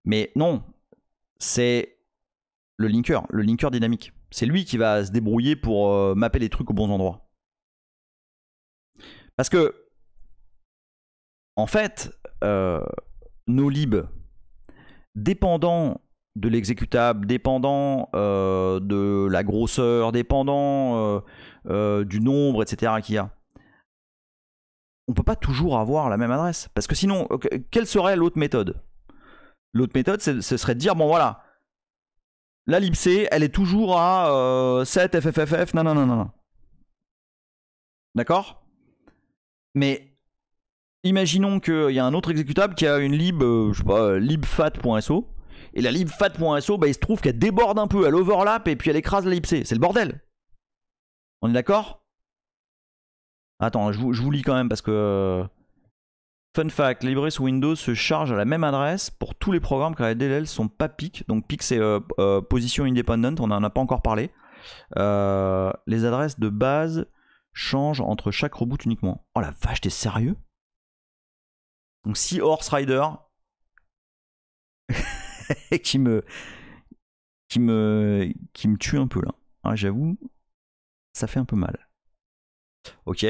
Mais non, c'est le linker dynamique. C'est lui qui va se débrouiller pour mapper les trucs aux bons endroits. Parce que, en fait, nos libs, dépendant de l'exécutable, dépendant de la grosseur, dépendant du nombre, etc. qu'il y a, on peut pas toujours avoir la même adresse. Parce que sinon, quelle serait l'autre méthode? L'autre méthode, ce serait de dire, bon voilà, la libc, elle est toujours à 7 FFFF, non. D'accord? Mais imaginons qu'il y a un autre exécutable qui a une lib, je sais pas, libfat.so. Et la libfat.so, bah, il se trouve qu'elle déborde un peu, elle overlap et puis elle écrase la libc. C'est le bordel. On est d'accord? Attends, je vous lis quand même parce que... Fun fact, LibreOffice Windows se charge à la même adresse pour tous les programmes car les DLL sont pas PIC. Donc PIC c'est position independent, on n'en a pas encore parlé. Les adresses de base changent entre chaque reboot uniquement. Oh la vache, t'es sérieux? Donc si Horse Rider qui me tue un peu là. Ah, j'avoue, ça fait un peu mal. Ok.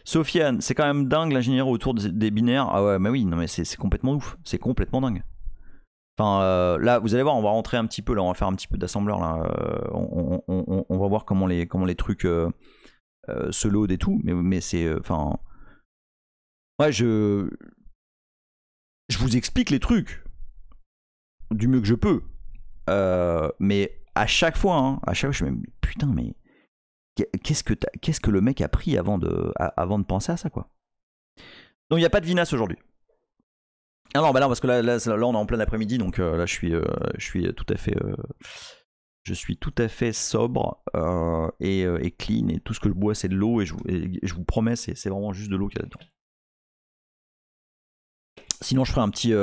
Sofiane, c'est quand même dingue l'ingénierie autour des binaires. Ah ouais, mais oui, non mais c'est complètement ouf. C'est complètement dingue. Enfin, là, vous allez voir, on va rentrer un petit peu, là, on va faire un petit peu d'assembleur, là. On va voir comment les trucs se load et tout, mais c'est... Enfin... ouais, je vous explique les trucs du mieux que je peux. Mais à chaque fois, je me dis, putain, mais... Qu'est-ce que le mec a pris avant de penser à ça, quoi. Donc il n'y a pas de Vinas aujourd'hui. Ah non, bah non, parce que là on est en plein après-midi, donc là je suis tout à fait sobre et clean, et tout ce que je bois c'est de l'eau, et je vous promets c'est vraiment juste de l'eau qu'il y a dedans. Sinon je ferai un petit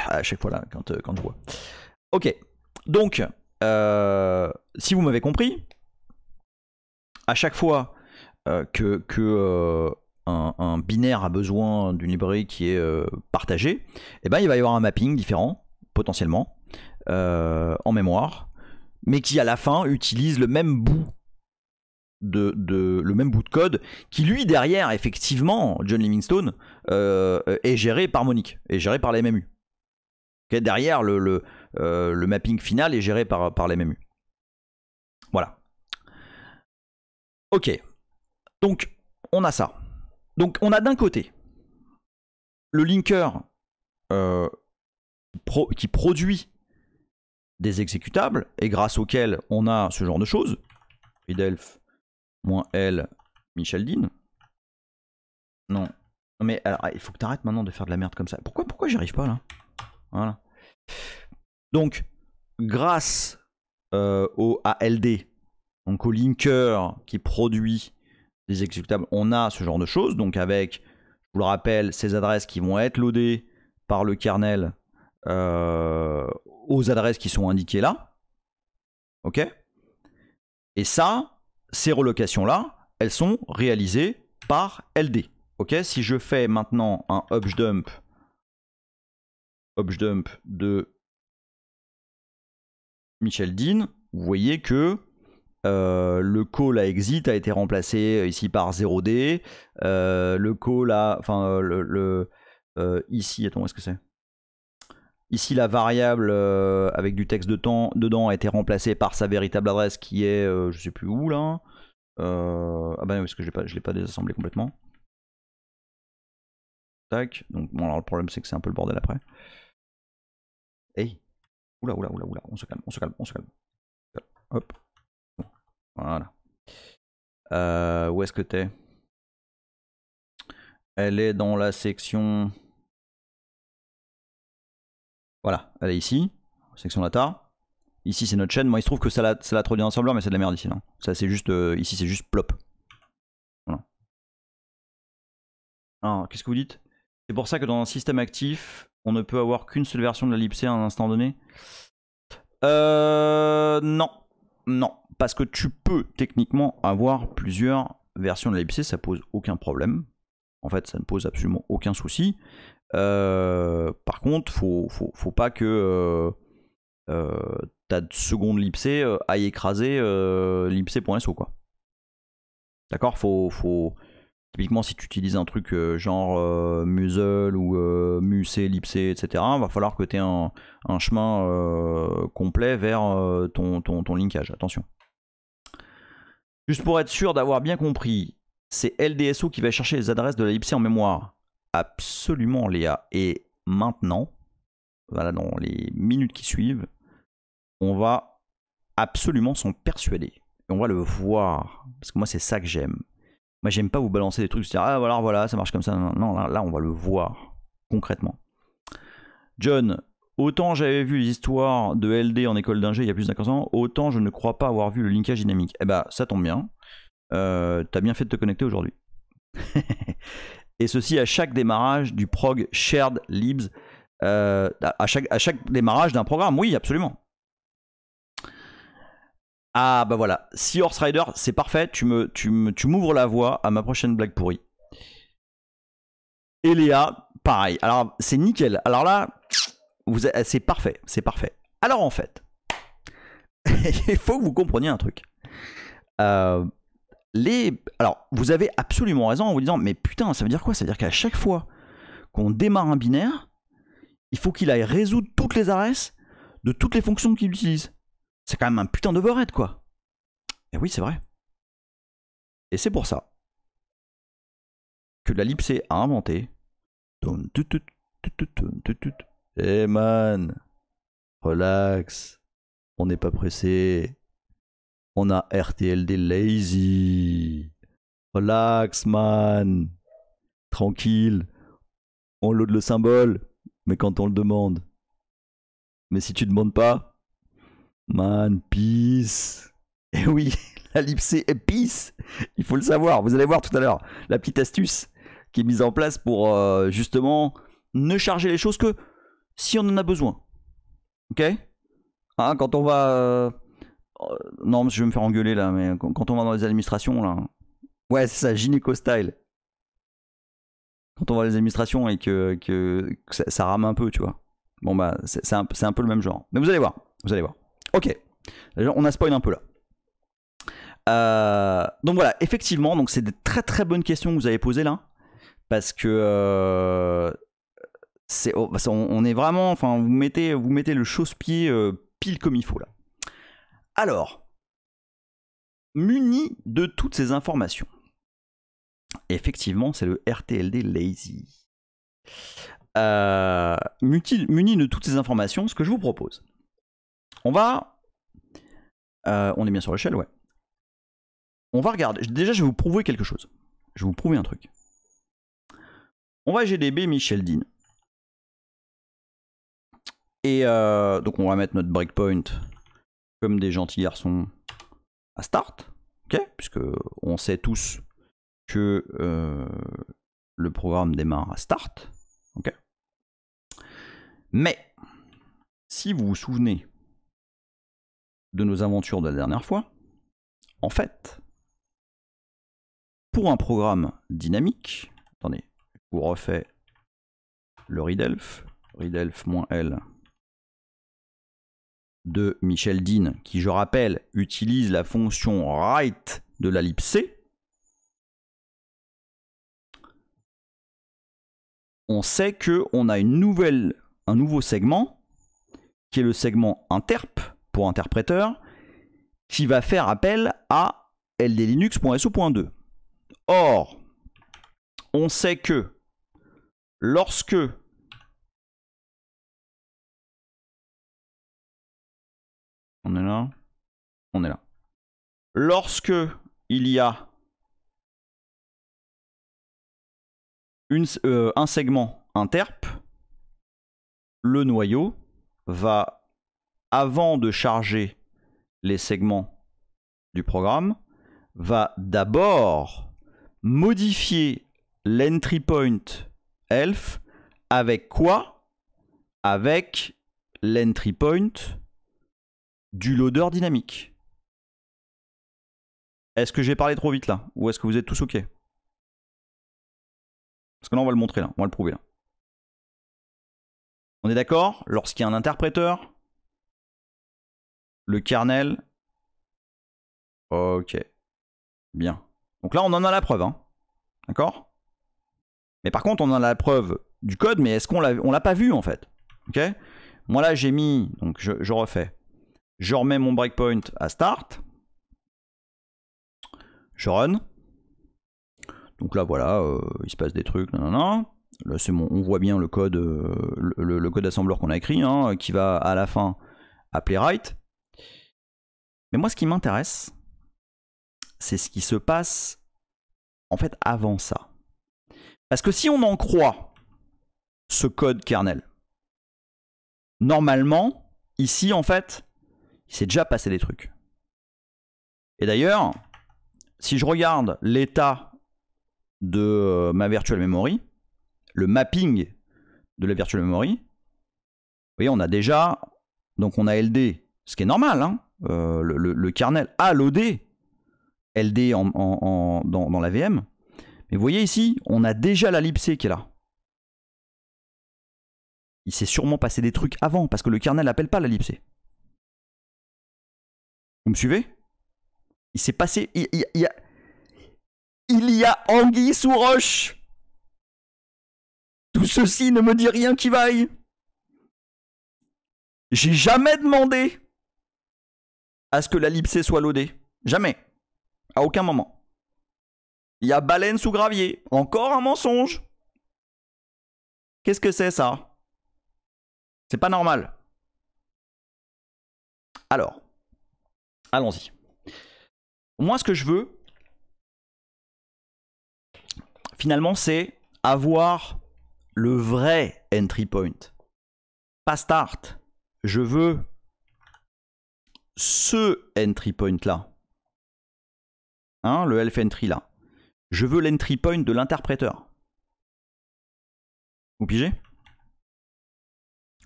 à chaque fois là quand je bois. Ok, donc si vous m'avez compris, à chaque fois un binaire a besoin d'une librairie qui est partagée, et ben il va y avoir un mapping différent, potentiellement, en mémoire, mais qui à la fin utilise le même bout de code, qui lui derrière, effectivement, John Livingstone, est géré par Monique, est géré par la MMU. Okay, derrière, le mapping final est géré par la MMU. Voilà. Ok. Donc, on a ça. Donc, on a d'un côté le linker qui produit des exécutables et grâce auquel on a ce genre de choses. readelf-l Micheldine. Non. Mais alors, il faut que tu arrêtes maintenant de faire de la merde comme ça. Pourquoi j'y arrive pas là? Voilà. Donc, grâce au ALD, donc au linker qui produit des exécutables, on a ce genre de choses. Donc avec, je vous le rappelle, ces adresses qui vont être loadées par le kernel aux adresses qui sont indiquées là. Ok? Et ça, ces relocations-là, elles sont réalisées par LD. Ok? Si je fais maintenant un updump de Micheldine, vous voyez que le call à exit a été remplacé ici par 0D. Le call à... Enfin, ici, attends, où est-ce que c'est? Ici, la variable avec du texte dedans a été remplacée par sa véritable adresse qui est, je sais plus où là. Ah bah oui, parce que je l'ai pas désassemblé complètement. Tac. Donc bon, alors le problème c'est que c'est un peu le bordel après. Hey. Oula, on se calme. Hop. Bon. Voilà. Où est-ce que t'es? Elle est dans la section... Voilà, elle est ici, section data. Ici c'est notre chaîne. Moi il se trouve que ça l'a trop bien ensemble, mais c'est de la merde ici. Là. Ça c'est juste ici c'est juste plop. Voilà. Alors qu'est-ce que vous dites? C'est pour ça que dans un système actif, on ne peut avoir qu'une seule version de la libc à un instant donné. Non. Non, parce que tu peux techniquement avoir plusieurs versions de l'ellipsé, ça pose aucun problème. En fait, ça ne pose absolument aucun souci. Par contre, faut pas que ta seconde lipsé aille écraser lipsé.so, quoi. D'accord, typiquement, si tu utilises un truc genre Musel ou Musé, Lipsé, etc., va falloir que tu aies un chemin complet vers ton linkage. Attention. Juste pour être sûr d'avoir bien compris, c'est LDSO qui va chercher les adresses de la lipsé en mémoire. Absolument, Léa. Et maintenant, voilà, dans les minutes qui suivent, on va absolument s'en persuader. Et on va le voir. Parce que moi, c'est ça que j'aime. Moi, j'aime pas vous balancer des trucs, se dire ah voilà, ça marche comme ça. Non, là, on va le voir concrètement. John, autant j'avais vu les histoires de LD en école d'ingé il y a plus d'un an, autant je ne crois pas avoir vu le linkage dynamique. Eh ben, ça tombe bien. T'as bien fait de te connecter aujourd'hui. Et ceci à chaque démarrage du prog shared libs. À chaque démarrage d'un programme, oui, absolument. Ah bah voilà, Sea Horse Rider, c'est parfait, tu m'ouvres la voie à ma prochaine blague pourrie. Et Léa, pareil, alors c'est nickel. Alors là, c'est parfait, c'est parfait. Alors en fait, il faut que vous compreniez un truc. Alors, vous avez absolument raison en vous disant, mais putain, ça veut dire quoi? Ça veut dire qu'à chaque fois qu'on démarre un binaire, il faut qu'il aille résoudre toutes les adresses de toutes les fonctions qu'il utilise. C'est quand même un putain d'overhead, quoi. Et oui, c'est vrai. Et c'est pour ça que la lipsé a inventé. Eh man, relax, on n'est pas pressé. On a RTLD lazy. Relax, man. Tranquille. On load le symbole, mais quand on le demande. Mais si tu demandes pas, man, peace. Et oui, la lipsé est peace. Il faut le savoir. Vous allez voir tout à l'heure la petite astuce qui est mise en place pour justement ne charger les choses que si on en a besoin. Ok, hein, quand on va... non, je vais me faire engueuler là, mais quand on va dans les administrations là... Ouais, c'est ça, gynéco style. Quand on va dans les administrations et que ça rame un peu, tu vois. Bon bah, c'est un peu le même genre. Mais vous allez voir, vous allez voir. Ok, on a spoil un peu là. Donc voilà, effectivement, donc c'est des très très bonnes questions que vous avez posées là. Parce que on est vraiment, enfin, vous mettez le chausse-pied pile comme il faut là. Alors, muni de toutes ces informations, effectivement, c'est le RTLD lazy. Muni de toutes ces informations, ce que je vous propose, on est bien sur le shell, ouais. On va regarder. Déjà, je vais vous prouver quelque chose. Je vais vous prouver un truc. On va GDB Michel Dean. Et donc on va mettre notre breakpoint comme des gentils garçons à start, ok, puisque on sait tous que le programme démarre à start, ok. Mais si vous vous souvenez de nos aventures de la dernière fois, en fait, pour un programme dynamique, attendez, je vous refais le readelf, readelf-l de Michel Dean, qui, je rappelle, utilise la fonction write de la lipsé, on sait qu'on a un nouveau segment, qui est le segment interp, pour interpréteur, qui va faire appel à ldlinux.so.2. Or, on sait que lorsque on est là. Lorsque il y a un segment interp, le noyau va, avant de charger les segments du programme, va d'abord modifier l'entry point elf avec quoi? Avec l'entry point du loader dynamique. Est-ce que j'ai parlé trop vite là? Ou est-ce que vous êtes tous OK? Parce que là, on va le montrer là, on va le prouver là. On est d'accord? Lorsqu'il y a un interpréteur, le kernel. Ok. Bien. Donc là, on en a la preuve, hein. D'accord? Mais par contre, on en a la preuve du code, mais est-ce qu'on l'a pas vu en fait? Ok? Moi là, j'ai mis, donc je refais. Je remets mon breakpoint à start. Je run. Donc là, voilà, il se passe des trucs. Nanana. Là, c'est on voit bien le code, le code assembleur qu'on a écrit, hein, qui va à la fin appeler write. Mais moi, ce qui m'intéresse, c'est ce qui se passe en fait avant ça. Parce que si on en croit ce code kernel, normalement, ici, en fait, il s'est déjà passé des trucs. Et d'ailleurs, si je regarde l'état de ma virtual memory, le mapping de la virtual memory, vous voyez, on a déjà, donc on a LD, ce qui est normal, hein, le kernel a loadé LD dans la VM. Mais vous voyez ici, on a déjà la libc qui est là. Il s'est sûrement passé des trucs avant, parce que le kernel n'appelle pas la libc. Vous me suivez? Il s'est passé... Il y a anguille sous roche. Tout ceci ne me dit rien qui vaille. J'ai jamais demandé à ce que la libc soit loadée. Jamais. À aucun moment. Il y a baleine sous gravier. Encore un mensonge. Qu'est-ce que c'est ça? C'est pas normal. Alors, allons-y. Moi, ce que je veux, finalement, c'est avoir le vrai entry point. Pas start. Je veux ce entry point là. Hein, le elf entry là. Je veux l'entry point de l'interpréteur. Vous pigez?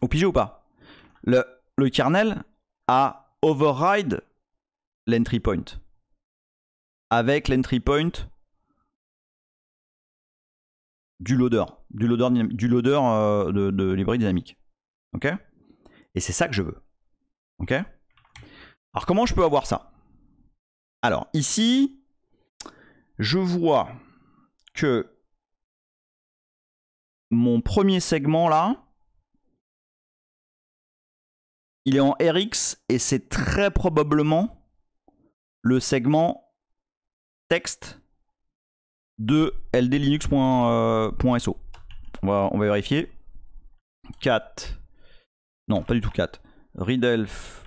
Vous pigez ou pas? Le kernel a override l'entry point avec l'entry point du loader de librairie dynamique. Ok? Et c'est ça que je veux. Ok? Alors comment je peux avoir ça? Alors ici, je vois que mon premier segment là, il est en Rx et c'est très probablement le segment texte de ldlinux.so. On va vérifier. Cat. Non, pas du tout cat. Readelf.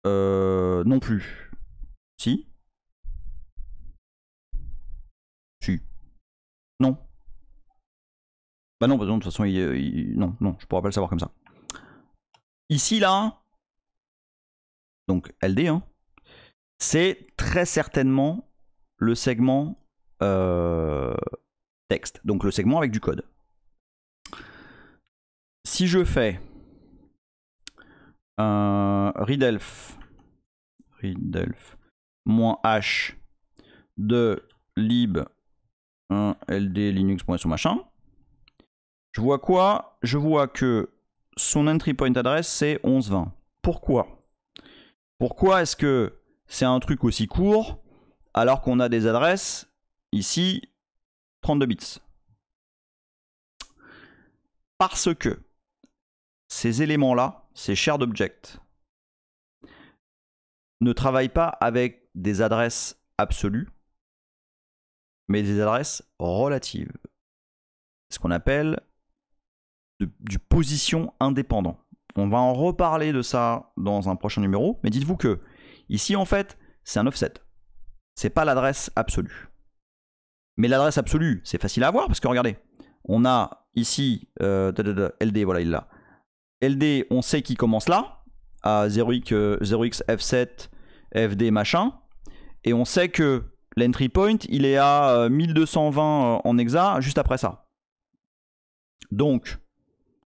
Non plus. Si. Si. Non. Bah non, de toute façon, non, je pourrais pas le savoir comme ça. Ici, là, donc LD, hein, c'est très certainement le segment texte, donc le segment avec du code. Si je fais readelf -h de lib ld linux.so machin, je vois quoi? Je vois que son entry point address c'est 11.20. Pourquoi? Pourquoi est-ce que c'est un truc aussi court alors qu'on a des adresses ici 32 bits? Parce que ces éléments-là, ces shared objects, ne travaillent pas avec des adresses absolues, mais des adresses relatives. Ce qu'on appelle du position indépendant. On va en reparler de ça dans un prochain numéro, mais dites-vous que ici en fait c'est un offset. C'est pas l'adresse absolue. Mais l'adresse absolue, c'est facile à avoir parce que regardez, on a ici LD, voilà il l'a. LD, on sait qu'il commence là, à 0x F7 FD machin, et on sait que l'entry point il est à 1220 en hexa juste après ça. Donc,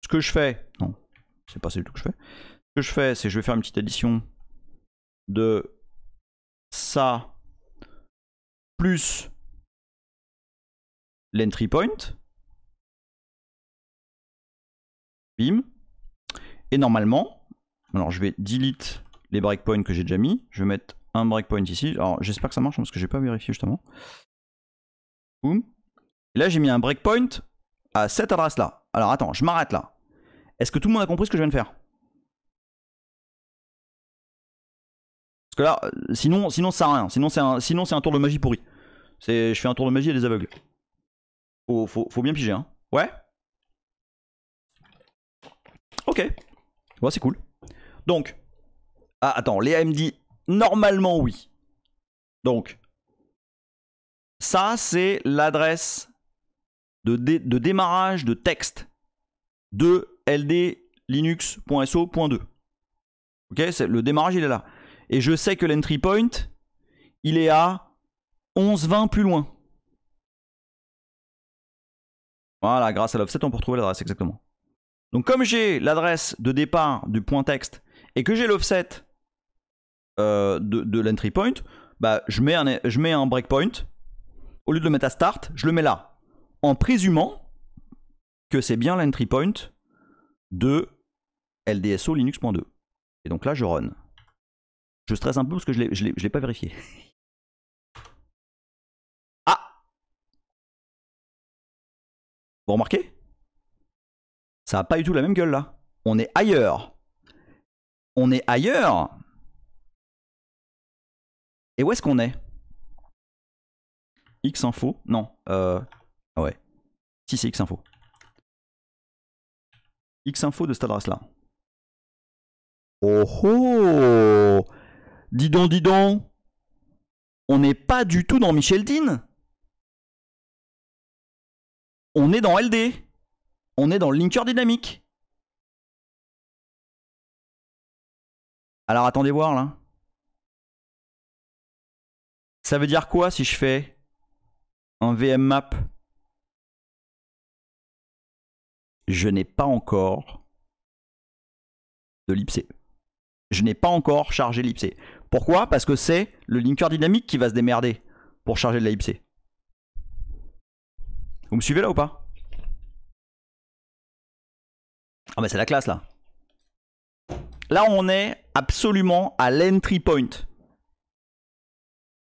ce que je fais, non, c'est pas ça du tout que je fais. Ce que je fais, c'est que je vais faire une petite addition de ça plus l'entry point. Bim. Et normalement, alors je vais delete les breakpoints que j'ai déjà mis. Je vais mettre un breakpoint ici. Alors j'espère que ça marche parce que j'ai pas vérifié justement. Boum. Et là j'ai mis un breakpoint à cette adresse là. Alors attends, je m'arrête là. Est-ce que tout le monde a compris ce que je viens de faire? Parce que là, sinon ça sert à rien. Sinon c'est un tour de magie pourri. Je fais un tour de magie à des aveugles. Faut bien piger, hein. Ouais. Ok. Bon, c'est cool. Donc, ah, attends, Léa me dit normalement oui. Donc, ça c'est l'adresse de démarrage de texte de ld-linux.so.2. Ok, le démarrage il est là. Et je sais que l'entry point, il est à 11,20 plus loin. Voilà, grâce à l'offset, on peut retrouver l'adresse exactement. Donc comme j'ai l'adresse de départ du point texte et que j'ai l'offset de l'entry point, bah, je mets un breakpoint. Au lieu de le mettre à start, je le mets là. En présumant que c'est bien l'entry point de LDSO Linux.2. Et donc là, je run. Je stresse un peu parce que je l'ai pas vérifié. Ah! Vous remarquez? Ça n'a pas du tout la même gueule là. On est ailleurs. On est ailleurs. Et où est-ce qu'on est? Xinfo? Non. Ah ouais. Si, c'est Xinfo. Xinfo de cette adresse là. Oh oh! Dis donc, dis donc. On n'est pas du tout dans Micheldine. On est dans LD. On est dans le linker dynamique. Alors attendez voir là. Ça veut dire quoi si je fais un vmmap? Je n'ai pas encore de libc. Je n'ai pas encore chargé libc. Pourquoi? Parce que c'est le linker dynamique qui va se démerder pour charger de la libc. Vous me suivez là ou pas? Ah mais c'est la classe là. Là on est absolument à l'entry point.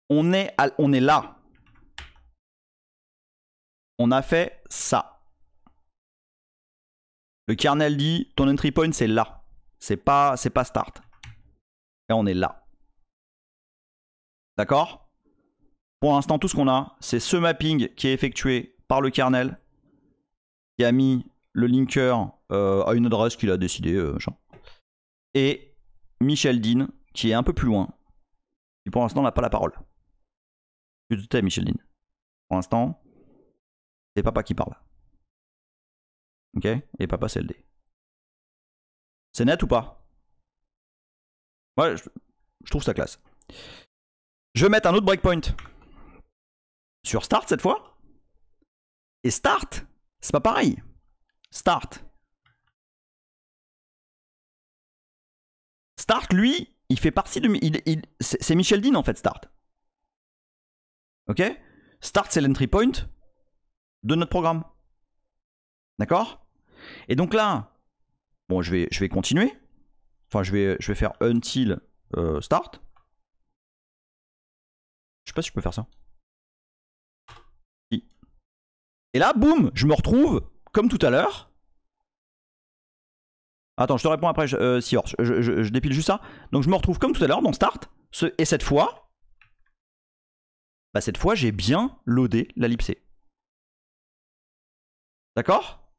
On est là. On a fait ça. Le kernel dit ton entry point c'est là. C'est pas start. Et on est là. D'accord? Pour l'instant tout ce qu'on a c'est ce mapping qui est effectué par le kernel qui a mis le linker à une adresse qu'il a décidé. Et Micheldine qui est un peu plus loin. Qui pour l'instant n'a pas la parole. Tu te tais Micheldine. Pour l'instant c'est papa qui parle. Ok? Et papa c'est LD. C'est net ou pas? Ouais, je trouve ça classe. Je vais mettre un autre breakpoint sur start cette fois. Et start, c'est pas pareil. Start. Start, lui, il fait partie de... c'est Micheldine en fait, start. Ok? Start, c'est l'entry point de notre programme. D'accord? Et donc là, bon, je vais continuer. Enfin, je vais faire until start. Je sais pas si je peux faire ça. Et là, boum, je me retrouve comme tout à l'heure. Attends, je te réponds après, Seahorse. Je dépile juste ça. Donc je me retrouve comme tout à l'heure dans start. Et cette fois, bah cette fois, j'ai bien loadé la libc. D'accord?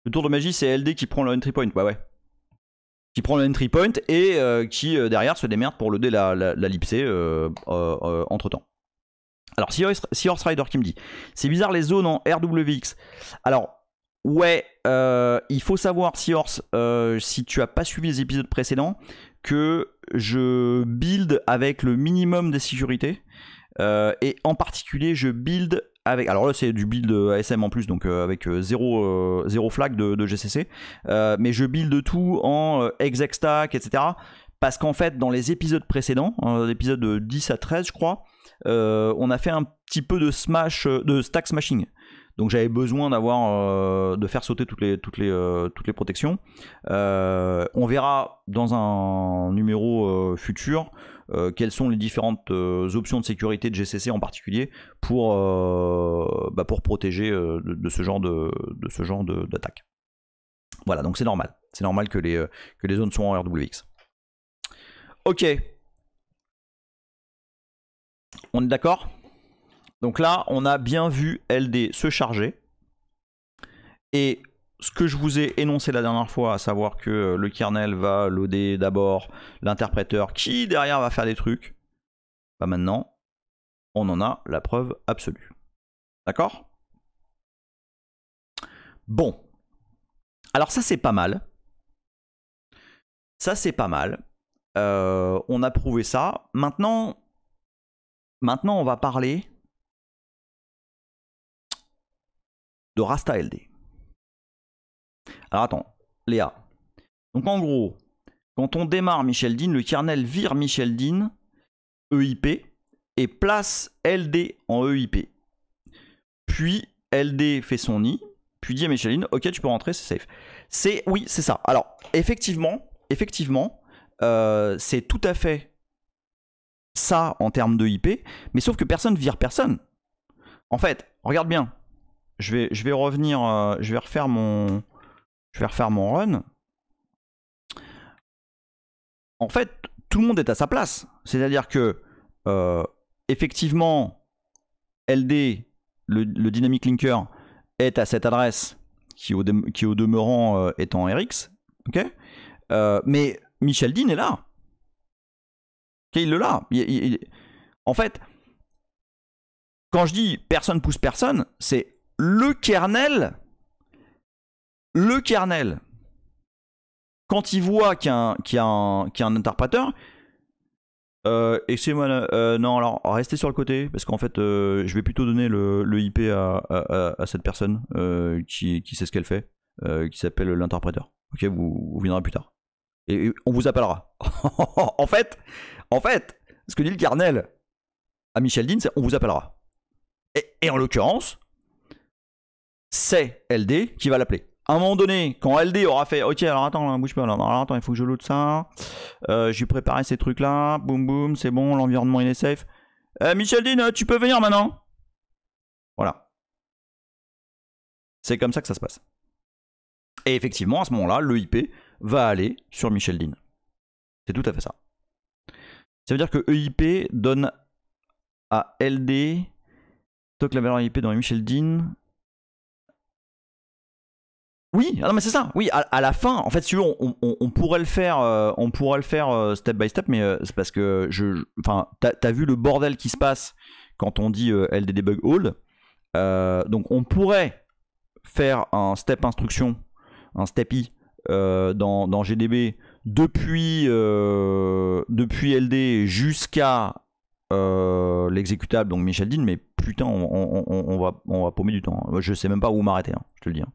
Le tour de magie, c'est LD qui prend le entry point. Bah ouais. Qui prend le entry point et qui derrière se démerde pour loader la libc entre temps. Alors, Seahorse Rider qui me dit c'est bizarre les zones en RWX. Alors, ouais, il faut savoir, Seahorse, si tu as pas suivi les épisodes précédents, que je build avec le minimum des sécurités. Et en particulier, je build avec. Alors là, c'est du build ASM en plus, donc avec zéro flag de GCC. Mais je build tout en execstack, etc. Parce qu'en fait, dans les épisodes précédents, l'épisode 10 à 13, je crois, on a fait un petit peu de stack smashing. Donc j'avais besoin de faire sauter toutes les protections. On verra dans un numéro futur quelles sont les différentes options de sécurité de GCC en particulier pour protéger de ce genre d'attaque. Voilà, donc c'est normal. C'est normal que les zones soient en RWX. Ok. On est d'accord ? Donc là, on a bien vu LD se charger. Et ce que je vous ai énoncé la dernière fois, à savoir que le kernel va loader d'abord l'interpréteur qui derrière va faire des trucs. Bah maintenant, on en a la preuve absolue. D'accord ? Bon. Alors ça c'est pas mal. Ça c'est pas mal. On a prouvé ça. Maintenant on va parler de Rasta LD. Alors attends, Léa. Donc en gros, quand on démarre Micheldine, le kernel vire Micheldine EIP et place LD en EIP. Puis LD fait son nid, puis dit à Micheldine, ok tu peux rentrer, c'est safe. Oui, c'est ça. Alors effectivement, c'est tout à fait ça en termes d'EIP, mais sauf que personne vire personne. En fait, regarde bien. Je vais revenir, je vais refaire mon run. En fait, tout le monde est à sa place. C'est-à-dire que, effectivement, LD, le dynamic linker, est à cette adresse qui au demeurant est en RX. Okay, mais Micheldine est là. Okay, il est là. En fait, quand je dis personne pousse personne, c'est le kernel, quand il voit qu'il y a un interpréteur, excusez-moi, non, alors restez sur le côté, parce qu'en fait, je vais plutôt donner le IP à cette personne qui sait ce qu'elle fait, qui s'appelle l'interpréteur. Ok, vous viendrez plus tard. Et on vous appellera. en fait, ce que dit le kernel à Micheldine, c'est on vous appellera. Et en l'occurrence, c'est LD qui va l'appeler. À un moment donné, quand LD aura fait ok, alors attends, bouge pas, alors attends, il faut que je load ça. J'ai préparé ces trucs là, boum boum, c'est bon, l'environnement il est safe. Micheldine, tu peux venir maintenant. Voilà. C'est comme ça que ça se passe. Et effectivement, à ce moment-là, le IP va aller sur Micheldine. C'est tout à fait ça. Ça veut dire que EIP donne à LD stock la valeur IP dans Micheldine. Oui, non mais c'est ça. Oui, à la fin, en fait, si on pourrait le faire, step by step, mais c'est parce que t'as vu le bordel qui se passe quand on dit LD debug all. Donc on pourrait faire un step instruction, un step I dans GDB depuis LD jusqu'à l'exécutable, donc Micheldine, mais putain, on va paumer du temps. Je sais même pas où m'arrêter, hein, je te le dis. Hein.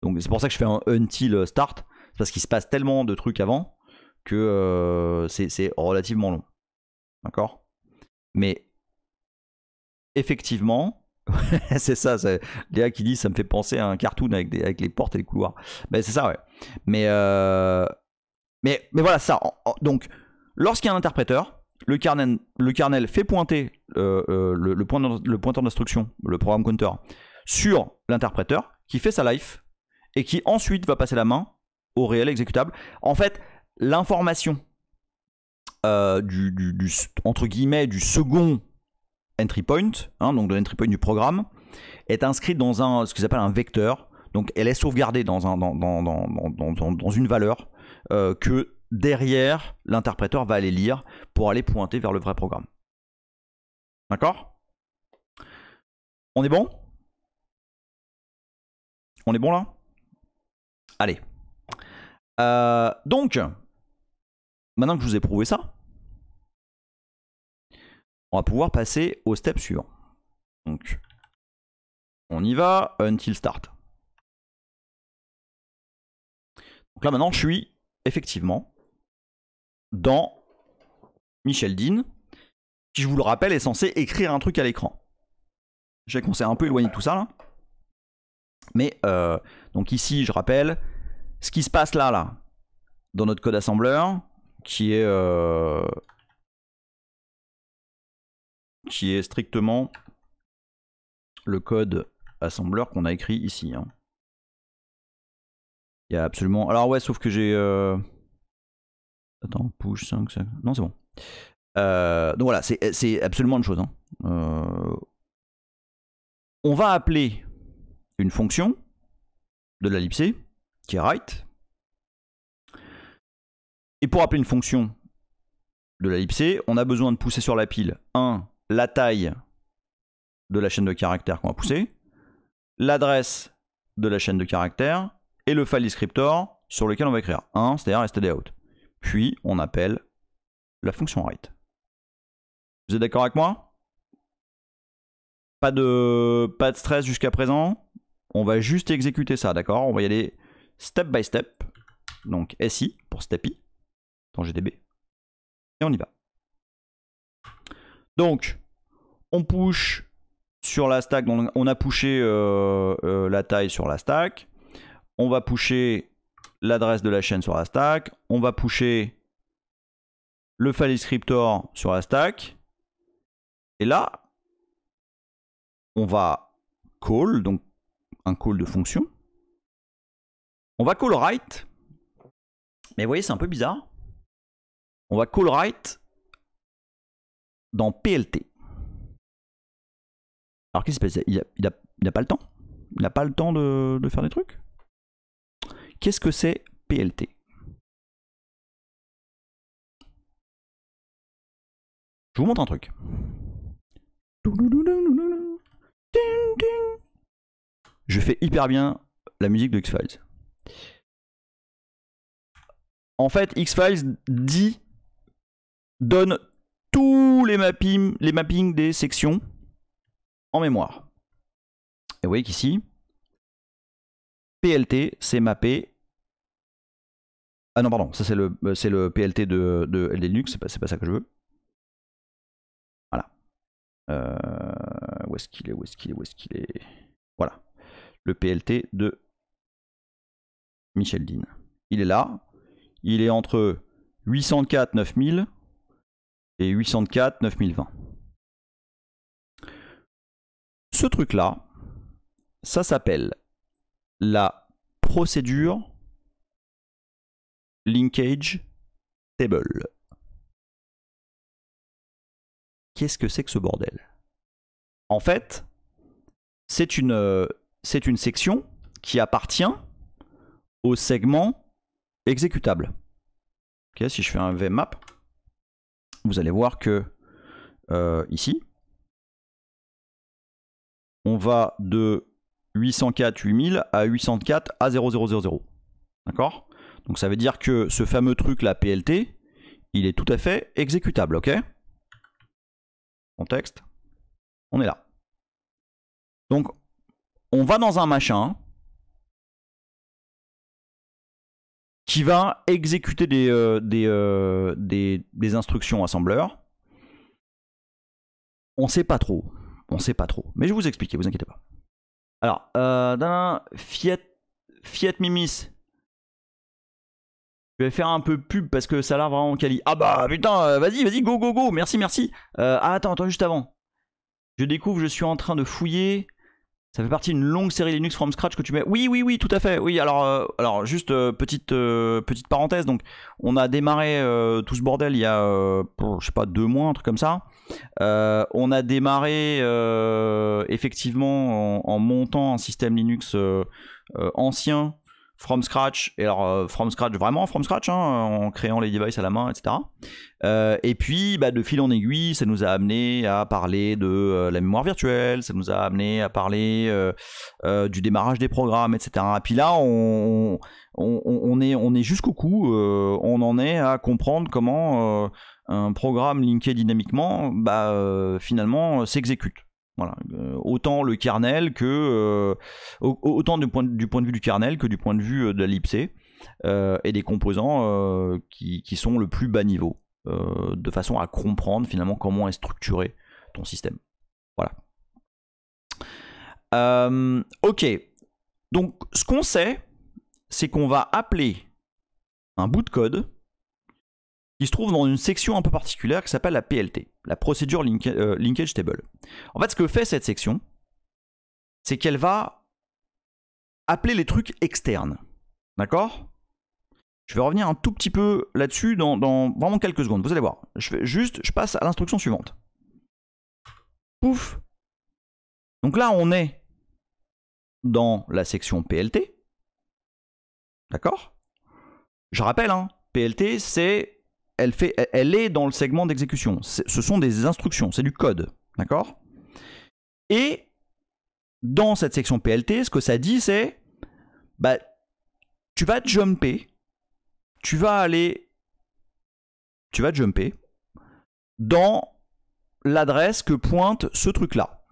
Donc c'est pour ça que je fais un until start, parce qu'il se passe tellement de trucs avant que c'est relativement long. D'accord ? Mais effectivement, c'est ça, c'est Léa qui dit ça me fait penser à un cartoon avec les portes et les couloirs. Ben c'est ça, ouais. Mais voilà, ça. Donc, lorsqu'il y a un interpréteur, le kernel fait pointer le pointeur d'instruction, le programme counter, sur l'interpréteur qui fait sa life et qui ensuite va passer la main au réel exécutable. En fait, l'information entre guillemets du second entry point, hein, donc de l'entry point du programme, est inscrite dans ce qu'ils appellent un vecteur. Donc elle est sauvegardée dans une valeur que derrière l'interpréteur va aller lire pour aller pointer vers le vrai programme. D'accord ? On est bon ? On est bon là ? Allez. Donc, maintenant que je vous ai prouvé ça, on va pouvoir passer au step suivant. Donc, on y va, until start. Donc là maintenant, je suis effectivement dans Micheldine, qui, je vous le rappelle, est censé écrire un truc à l'écran. Je sais qu'on s'est un peu éloigné de tout ça là. Mais donc ici, je rappelle, ce qui se passe là, dans notre code assembleur, qui est strictement le code assembleur qu'on a écrit ici. Hein. Il y a absolument... Alors ouais, sauf que j'ai... Attends, push 5, 5... Non, c'est bon. Donc voilà, c'est absolument une chose. Hein. On va appeler une fonction de la libc qui est write. Et pour appeler une fonction de la libc, on a besoin de pousser sur la pile 1. La taille de la chaîne de caractères qu'on va pousser, l'adresse de la chaîne de caractères et le file descriptor sur lequel on va écrire 1, c'est-à-dire stdout. Puis on appelle la fonction write. Vous êtes d'accord avec moi? Pas de stress jusqu'à présent. On va juste exécuter ça, d'accord? On va y aller step by step. Donc SI pour stepi dans GDB. Et on y va. Donc, on push sur la stack. Donc on a pushé la taille sur la stack. On va pusher l'adresse de la chaîne sur la stack. On va pusher le file descriptor sur la stack. Et là, on va call, donc un call de fonction. On va call write. Mais vous voyez, c'est un peu bizarre. On va call write dans PLT. Alors qu'est-ce qui se passe? Il n'a pas le temps. Il n'a pas le temps de faire des trucs. Qu'est-ce que c'est PLT? Je vous montre un truc. Je fais hyper bien la musique de X-Files. En fait, X-Files donne tous les mappings des sections en mémoire. Et vous voyez qu'ici, PLT, c'est mappé. Ah non, pardon, ça c'est le PLT de LD Linux, c'est pas ça que je veux. Voilà. Où est-ce qu'il est? Voilà. Le PLT de Michel Dean. Il est là. Il est entre 804 9000 et 804 9020. Ce truc-là, ça s'appelle la procédure linkage table. Qu'est-ce que c'est que ce bordel? En fait, c'est une section qui appartient au segment exécutable. Okay, si je fais un vmap, vous allez voir que ici, on va de 804 8000 à 804 à 0000. D'accord? Donc ça veut dire que ce fameux truc là, PLT, il est tout à fait exécutable, ok? Contexte, on est là. Donc on va dans un machin qui va exécuter des instructions assembleur. On sait pas trop. On sait pas trop. Mais je vais vous expliquer, vous inquiétez pas. Alors, Fiat Mimis. Je vais faire un peu pub parce que ça a l'air vraiment quali. Ah bah putain, vas-y, go, go, go, merci. Attends, juste avant. Je découvre, je suis en train de fouiller. Ça fait partie d'une longue série Linux from scratch que tu mets. Oui, tout à fait. Oui, alors juste petite parenthèse. Donc, on a démarré tout ce bordel il y a, je sais pas, 2 mois, un truc comme ça. On a démarré effectivement en montant un système Linux ancien from scratch. Et alors, from scratch, vraiment from scratch, hein, en créant les devices à la main, etc. Et puis, de fil en aiguille, ça nous a amené à parler de la mémoire virtuelle, ça nous a amené à parler du démarrage des programmes, etc. Et puis là, on est jusqu'au cou, on en est à comprendre comment un programme linké dynamiquement, finalement, s'exécute. Voilà, autant le kernel que autant du point de vue du kernel que du point de vue de la libc et des composants qui sont le plus bas niveau. de façon à comprendre finalement comment est structuré ton système. Voilà. Ok. Donc ce qu'on sait, c'est qu'on va appeler un bout de code qui se trouve dans une section un peu particulière qui s'appelle la PLT, la Procedure Linkage Table. En fait, ce que fait cette section, c'est qu'elle va appeler les trucs externes. D'accord ? Je vais revenir un tout petit peu là-dessus dans vraiment quelques secondes. Vous allez voir. Je passe à l'instruction suivante. Pouf. Donc là, on est dans la section PLT. D'accord ? Je rappelle, hein, PLT, c'est... Elle est dans le segment d'exécution. Ce sont des instructions, c'est du code. D'accord ? Et dans cette section PLT, ce que ça dit, c'est... Bah, tu vas jumper... Tu vas jumper dans l'adresse que pointe ce truc-là.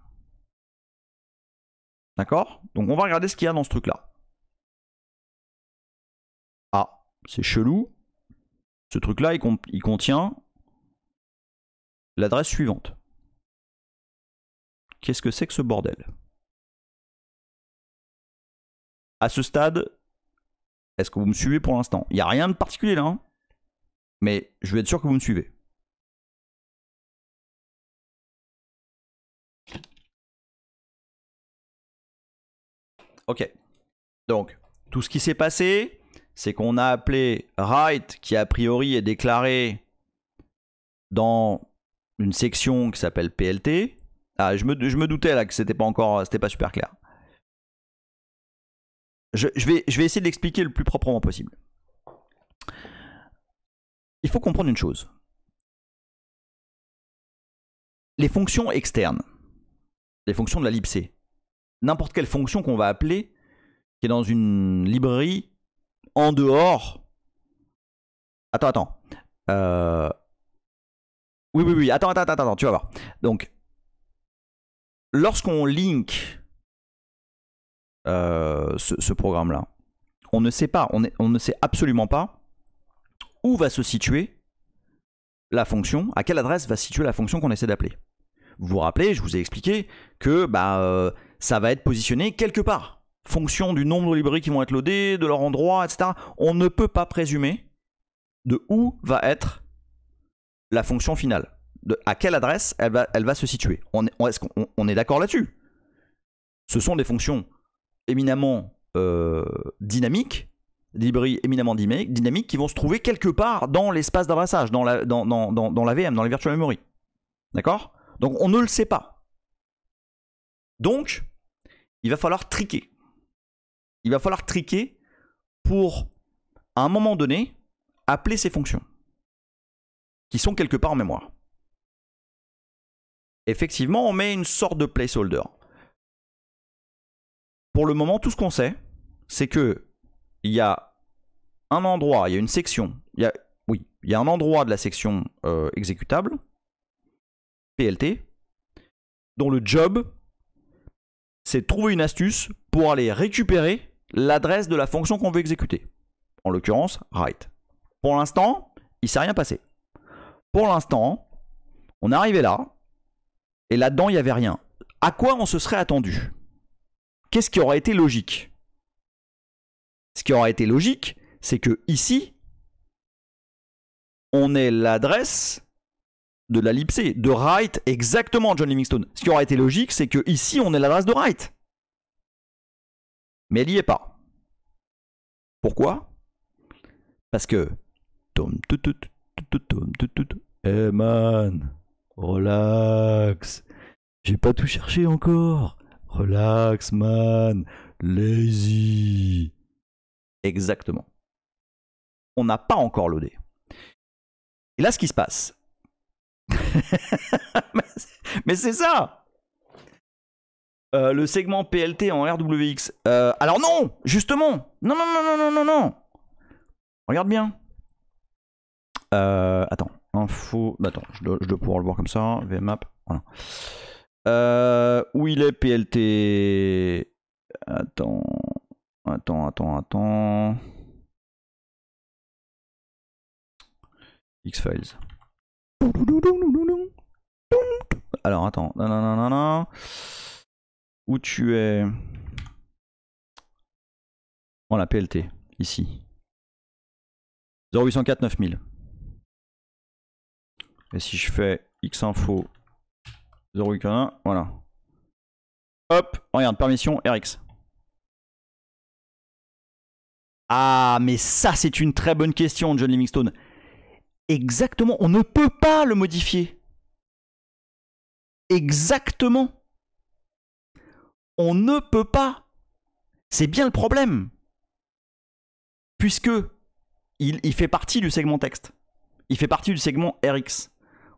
D'accord ? Donc on va regarder ce qu'il y a dans ce truc-là. Ah, c'est chelou. Ce truc-là, il contient l'adresse suivante. Qu'est-ce que c'est que ce bordel ? À ce stade, est-ce que vous me suivez pour l'instant ? Il n'y a rien de particulier là, hein, mais je vais être sûr que vous me suivez. Ok. Donc, tout ce qui s'est passé, c'est qu'on a appelé write, qui a priori est déclaré dans une section qui s'appelle PLT. Ah, je me doutais là que c'était pas super clair. Je vais essayer de l'expliquer le plus proprement possible. Il faut comprendre une chose. Les fonctions externes, les fonctions de la libc, n'importe quelle fonction qu'on va appeler, qui est dans une librairie en dehors... Attends. Oui. Attends, tu vas voir. Donc, lorsqu'on link ce programme-là, on ne sait pas, on ne sait absolument pas où va se situer la fonction, à quelle adresse va se situer la fonction qu'on essaie d'appeler. Vous vous rappelez, je vous ai expliqué que ça va être positionné quelque part, fonction du nombre de librairies qui vont être loadées, de leur endroit, etc. On ne peut pas présumer de où va être la fonction finale, à quelle adresse elle va se situer. On est d'accord là-dessus. Ce sont des fonctions éminemment dynamiques, des librairies éminemment dynamiques qui vont se trouver quelque part dans l'espace d'adressage, dans la VM, dans les virtual memory. D'accord ? Donc on ne le sait pas. Donc, il va falloir tricker. Il va falloir tricker pour, à un moment donné, appeler ces fonctions qui sont quelque part en mémoire. Effectivement, on met une sorte de placeholder. Pour le moment, tout ce qu'on sait, c'est que il y a un endroit, il y a une section, il y a un endroit de la section exécutable, PLT, dont le job, c'est de trouver une astuce pour aller récupérer l'adresse de la fonction qu'on veut exécuter. En l'occurrence, write. Pour l'instant, il ne s'est rien passé. Pour l'instant, on est arrivé là, et là-dedans, il n'y avait rien. À quoi on se serait attendu ? Qu'est-ce qui aurait été logique ? Ce qui aurait été logique, c'est que ici, on ait l'adresse de la libc, de write exactement John Livingstone. Ce qui aurait été logique, c'est que ici, on ait l'adresse de write. Mais elle n'y est pas. Pourquoi ? Parce que... Eh man, relax. J'ai pas tout cherché encore. Relax man, lazy. Exactement. On n'a pas encore loadé. Et là, ce qui se passe... Mais c'est ça. Le segment PLT en RWX. Alors non, justement. Non. Regarde bien. Attends. Info. Attends, je dois pouvoir le voir comme ça. VMAP. Voilà. Où il est PLT? Attends. Xfiles. Alors attends. Où tu es? Voilà, PLT, ici. 0804 9000. Et si je fais xinfo 0801, voilà. Hop, regarde, permission RX. Ah, mais ça, c'est une très bonne question, John Livingstone. Exactement, on ne peut pas le modifier. Exactement. On ne peut pas. C'est bien le problème. Puisque il fait partie du segment texte. Il fait partie du segment RX.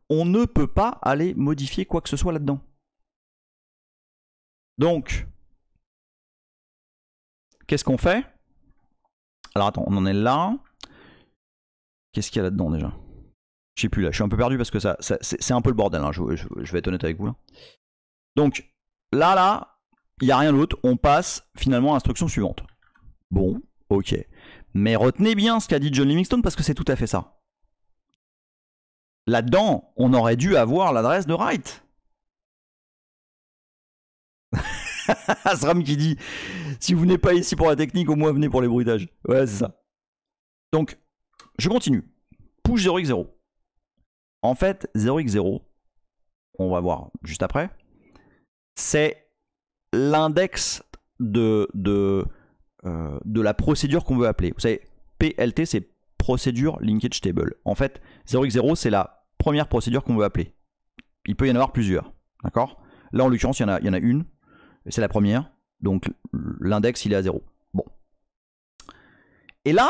On ne peut pas aller modifier quoi que ce soit là-dedans. Donc, qu'est-ce qu'on fait? Alors attends, on en est là. Qu'est-ce qu'il y a là-dedans déjà? Je sais plus là, je suis un peu perdu parce que c'est un peu le bordel, hein. Je vais être honnête avec vous là. Donc, là, il n'y a rien d'autre. On passe finalement à l'instruction suivante. Bon, ok. Mais retenez bien ce qu'a dit John Livingstone parce que c'est tout à fait ça. Là-dedans, on aurait dû avoir l'adresse de write. Asram qui dit si vous venez pas ici pour la technique, au moins venez pour les bruitages. Ouais, c'est ça. Donc, je continue. Push 0x0. En fait, 0x0, on va voir juste après, c'est l'index de la procédure qu'on veut appeler. Vous savez, PLT, c'est Procedure Linkage Table. En fait, 0x0, c'est la première procédure qu'on veut appeler. Il peut y en avoir plusieurs. D'accord? Là, en l'occurrence, il y en a une. C'est la première. Donc, l'index, il est à 0. Bon. Et là,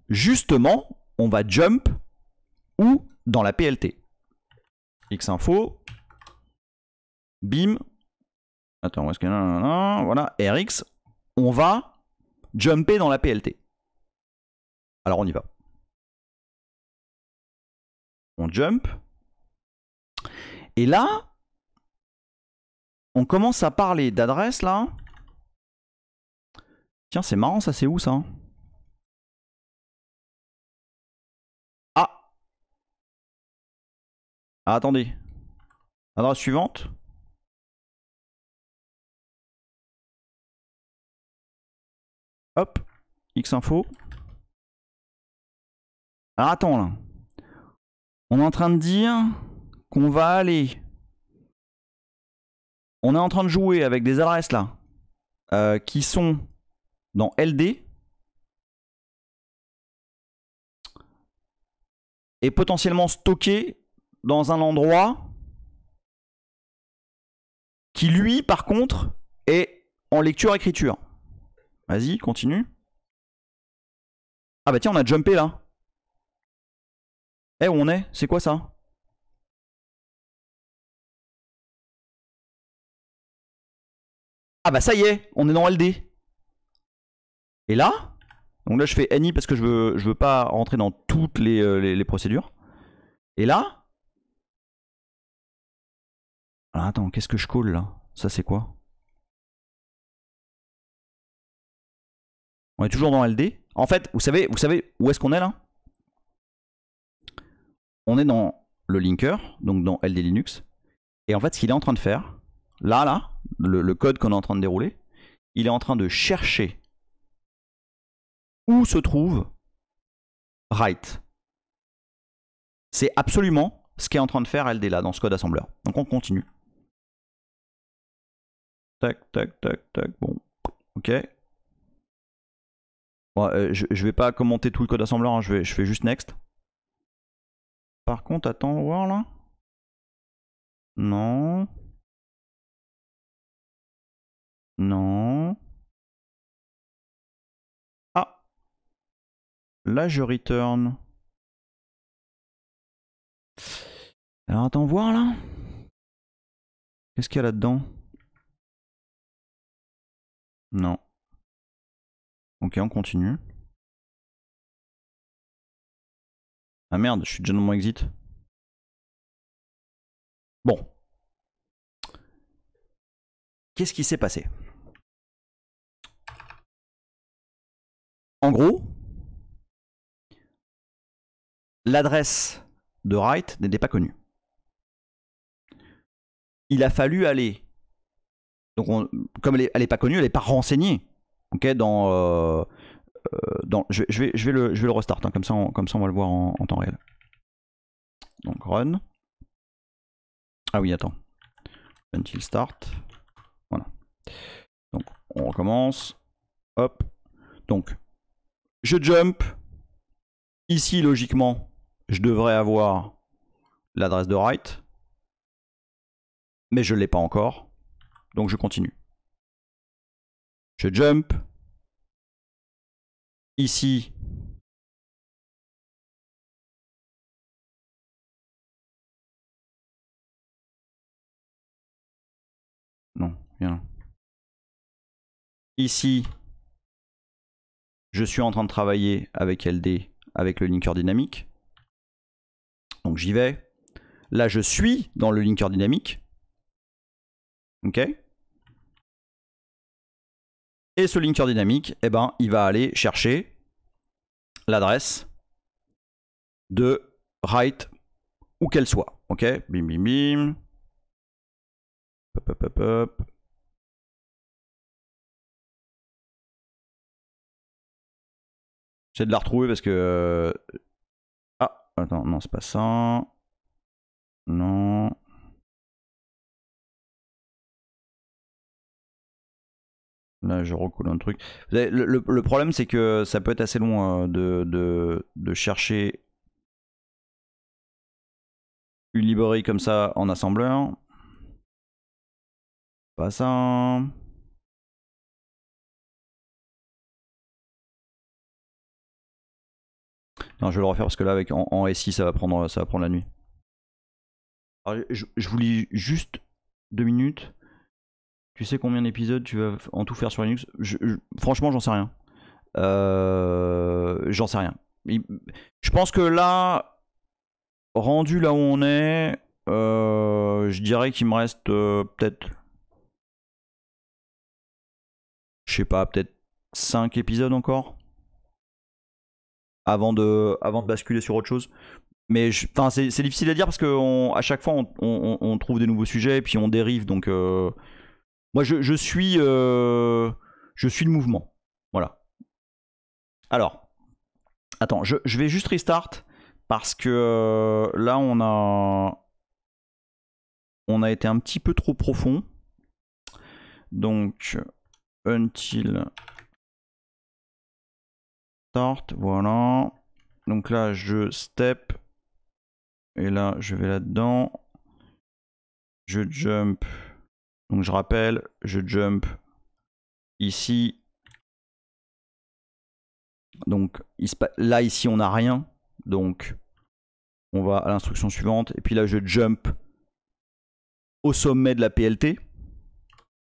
justement, on va jump où dans la PLT. Xinfo. Bim. Attends, où est-ce que... Voilà, RX. On va jumper dans la PLT. Alors, on y va. On jump. Et là, on commence à parler d'adresse, là. Tiens, c'est marrant, ça, c'est où, ça? Ah! Ah, attendez. Adresse suivante. Hop. Xinfo. Alors, attends, là. On est en train de dire qu'on va aller... On est en train de jouer avec des adresses, là, qui sont dans LD. Et potentiellement stockées dans un endroit qui, lui, par contre, est en lecture-écriture. Vas-y, continue. Ah bah tiens, on a jumpé là. Eh, où on est? C'est quoi ça? Ah bah ça y est, on est dans LD. Et là, donc là je fais any parce que je veux pas rentrer dans toutes les procédures. Et là, alors attends, qu'est-ce que je call là? Ça c'est quoi? On est toujours dans LD. En fait, vous savez où est-ce qu'on est là? On est dans le linker, donc dans LD Linux. Et en fait, ce qu'il est en train de faire, là, le code qu'on est en train de dérouler, il est en train de chercher où se trouve write. C'est absolument ce qu'est en train de faire LD là, dans ce code assembleur. Donc on continue. Tac, tac, tac, tac, bon. Ok. Bon, je vais pas commenter tout le code assembleur, hein, je fais juste next. Par contre, attends, voir là. Non. Non. Ah. Là, je return. Alors, attends, voir là. Qu'est-ce qu'il y a là-dedans? Non. Ok, on continue. Ah merde, je suis déjà dans mon exit. Bon. Qu'est-ce qui s'est passé? En gros, l'adresse de write n'était pas connue. Il a fallu aller. Donc, comme elle n'est pas connue, elle n'est pas renseignée. Ok, je vais le restart, hein, comme ça on va le voir en temps réel. Donc run. Ah oui, attends. Until start. Voilà. Donc on recommence. Hop. Donc je jump. Ici, logiquement, je devrais avoir l'adresse de write. Mais je ne l'ai pas encore. Donc je continue. Je jump. Ici. Non, viens là. Ici, je suis en train de travailler avec LD, avec le linker dynamique. Donc j'y vais. Là, je suis dans le linker dynamique. Ok. Et ce linker dynamique, eh ben, il va aller chercher l'adresse de write où qu'elle soit. Ok. Bim, bim, bim. Hop, hop, hop, hop. J'essaie de la retrouver parce que... Ah, attends, non, c'est pas ça. Non. Là, je recoule un truc. Le problème, c'est que ça peut être assez long de chercher une librairie comme ça en assembleur. Pas ça. Non, je vais le refaire parce que là, avec en SI, ça va prendre la nuit. Alors, je vous lis juste 2 minutes. Tu sais combien d'épisodes tu vas en tout faire sur Linux? Franchement, j'en sais rien. J'en sais rien. Je pense que là, rendu là où on est, je dirais qu'il me reste peut-être, je sais pas, peut-être 5 épisodes encore avant de basculer sur autre chose. Mais c'est difficile à dire parce qu'à chaque fois on trouve des nouveaux sujets et puis on dérive. Donc moi je suis le mouvement. Voilà. Alors, attends, je vais juste restart parce que là on a été un petit peu trop profond. Donc until start, voilà. Donc là je step et là je vais là-dedans. Je jump. Donc je rappelle, je jump ici. Donc là ici on n'a rien. Donc on va à l'instruction suivante. Et puis là je jump au sommet de la PLT.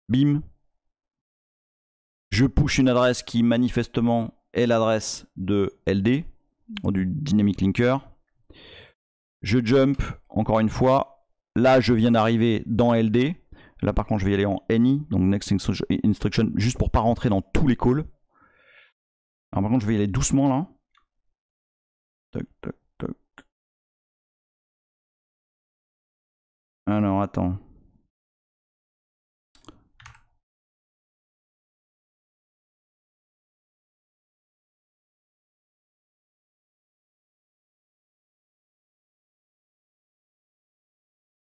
Bim. Je push une adresse qui manifestement est l'adresse de LD, du Dynamic Linker. Je jump encore une fois. Là je viens d'arriver dans LD. Là par contre je vais y aller en NI, donc Next Instruction, juste pour pas rentrer dans tous les calls. Alors par contre je vais y aller doucement là. Toc, toc, toc. Alors attends.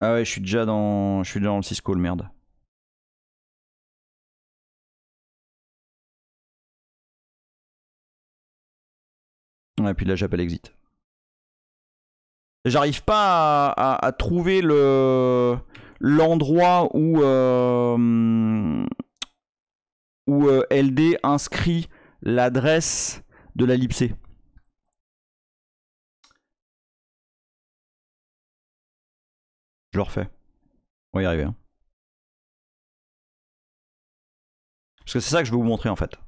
Ah ouais, je suis déjà dans le syscall, merde. Ouais, puis là j'appelle exit. J'arrive pas à trouver l'endroit où LD inscrit l'adresse de la libc. Je le refais. On va y arriver. Hein. Parce que c'est ça que je vais vous montrer en fait.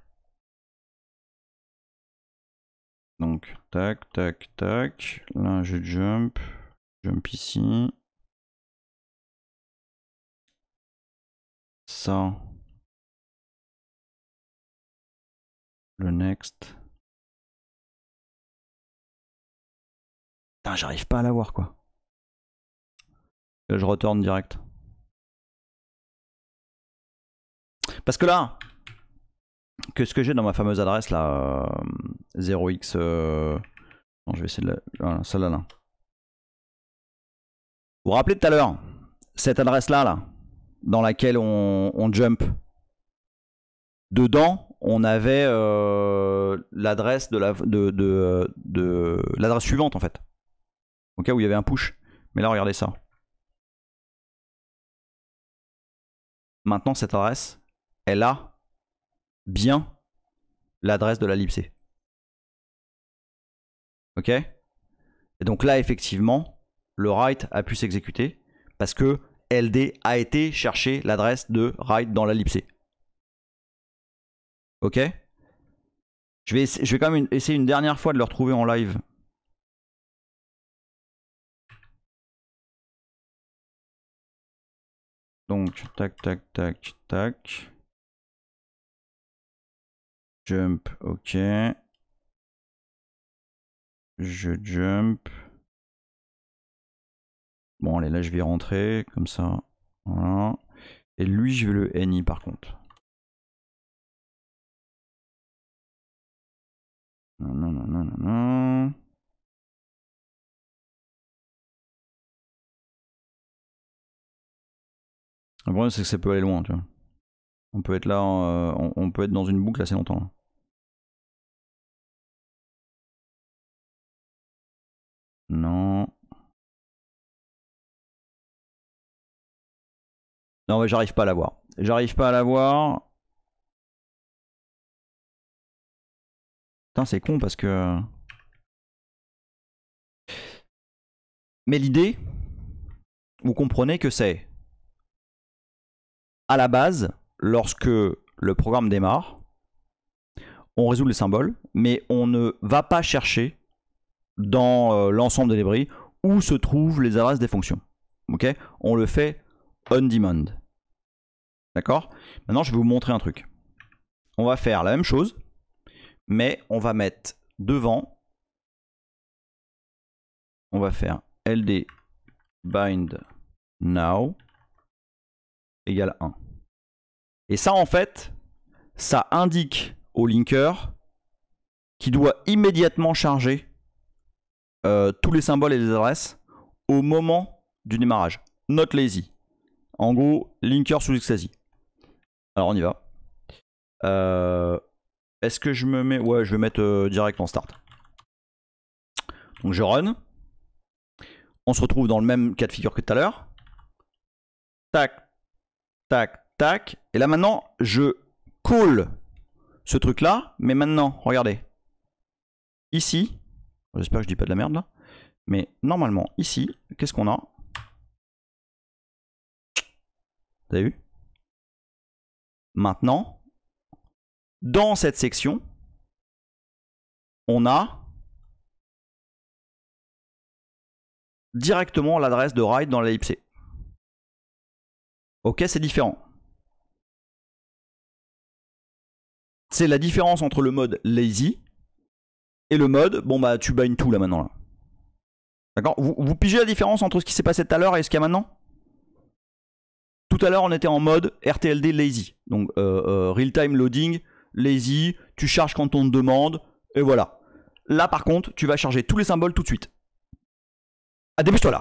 Donc, tac, tac, tac. Là, je jump. Jump ici. Ça. Le next. Putain, j'arrive pas à l'avoir quoi. Là, je retourne direct. Parce que là, que ce que j'ai dans ma fameuse adresse là, 0x... Non, je vais essayer de la... Voilà, celle-là là. Vous vous rappelez tout à l'heure, cette adresse là, dans laquelle on jump, dedans, on avait l'adresse de l'adresse suivante en fait. Au cas où il y avait un push. Mais là, regardez ça. Maintenant, cette adresse, elle a bien l'adresse de la libc. Ok? Et donc là, effectivement, le write a pu s'exécuter parce que LD a été chercher l'adresse de write dans la libc. Ok? Je vais quand même essayer une dernière fois de le retrouver en live. Donc, tac, tac, tac, tac. Jump, ok. Je jump. Bon, allez, là, je vais rentrer, comme ça. Voilà. Et lui, je vais le NI, par contre. Non, non, non, non, non, non. Le problème, c'est que ça peut aller loin, tu vois. On peut être là, on peut être dans une boucle assez longtemps. Là. Non. Non, mais j'arrive pas à l'avoir. J'arrive pas à l'avoir. Putain, c'est con parce que... Mais l'idée, vous comprenez que c'est... À la base, lorsque le programme démarre, on résout les symboles, mais on ne va pas chercher dans l'ensemble des débris où se trouvent les adresses des fonctions. Ok? On le fait on demand. D'accord? Maintenant, je vais vous montrer un truc. On va faire la même chose, mais on va mettre devant, on va faire ld bind now égale 1. Et ça, en fait, ça indique au linker qui doit immédiatement charger tous les symboles et les adresses au moment du démarrage. Not lazy. En gros, linker sous ecstasy. Alors on y va. Est-ce que je me mets... Ouais, je vais mettre direct en start. Donc je run. On se retrouve dans le même cas de figure que tout à l'heure. Tac, tac, tac. Et là maintenant, je call ce truc là. Mais maintenant, regardez. Ici, j'espère que je dis pas de la merde là. Mais normalement, ici, qu'est-ce qu'on a? Vous avez vu? Maintenant, dans cette section, on a directement l'adresse de write dans la libc. Ok, c'est différent. C'est la différence entre le mode lazy et le mode, bon bah tu bind tout là maintenant. Là. D'accord, vous pigez la différence entre ce qui s'est passé tout à l'heure et ce qu'il y a maintenant? Tout à l'heure on était en mode RTLD lazy. Donc real time loading, lazy, tu charges quand on te demande, et voilà. Là par contre, tu vas charger tous les symboles tout de suite. Ah, dépêche-toi là.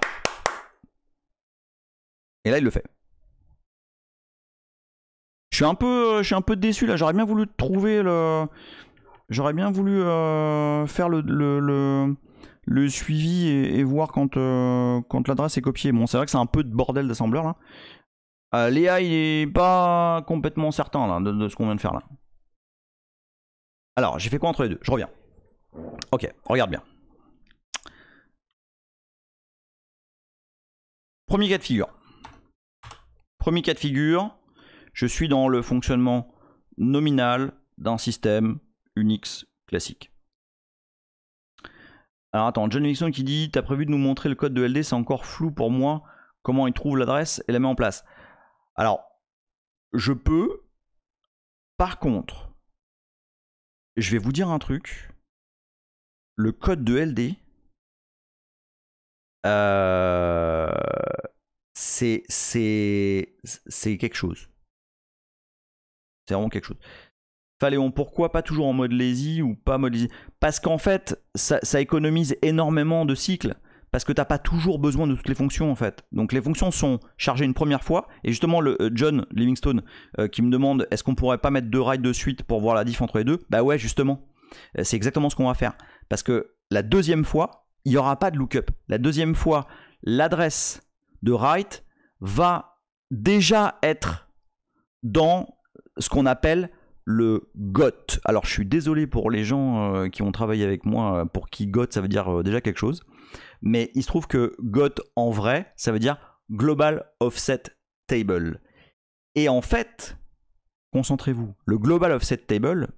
Et là il le fait. Je suis un peu déçu là, j'aurais bien voulu trouver le... J'aurais bien voulu faire le suivi et voir quand l'adresse est copiée. Bon, c'est vrai que c'est un peu de bordel d'assembleur là. Léa, il est pas complètement certain là, de ce qu'on vient de faire là. Alors, j'ai fait quoi entre les deux? Je reviens. Ok, regarde bien. Premier cas de figure. Premier cas de figure, je suis dans le fonctionnement nominal d'un système Unix classique. Alors attends, John Nixon qui dit: t'as prévu de nous montrer le code de LD, c'est encore flou pour moi. Comment il trouve l'adresse et la met en place? Alors, je peux. Par contre, je vais vous dire un truc. Le code de LD, c'est quelque chose. C'est vraiment quelque chose. Phaléon, pourquoi pas toujours en mode lazy ou pas mode lazy? Parce qu'en fait, ça économise énormément de cycles. Parce que t'as pas toujours besoin de toutes les fonctions en fait. Donc les fonctions sont chargées une première fois. Et justement, le John Livingstone qui me demande est-ce qu'on pourrait pas mettre 2 rides de suite pour voir la diff entre les deux? Bah ouais, justement. C'est exactement ce qu'on va faire. Parce que la deuxième fois, il n'y aura pas de lookup. La deuxième fois, l'adresse de write va déjà être dans ce qu'on appelle le GOT. Alors je suis désolé pour les gens qui ont travaillé avec moi, pour qui GOT ça veut dire déjà quelque chose. Mais il se trouve que GOT en vrai, ça veut dire Global Offset Table. Et en fait, concentrez-vous, le Global Offset Table,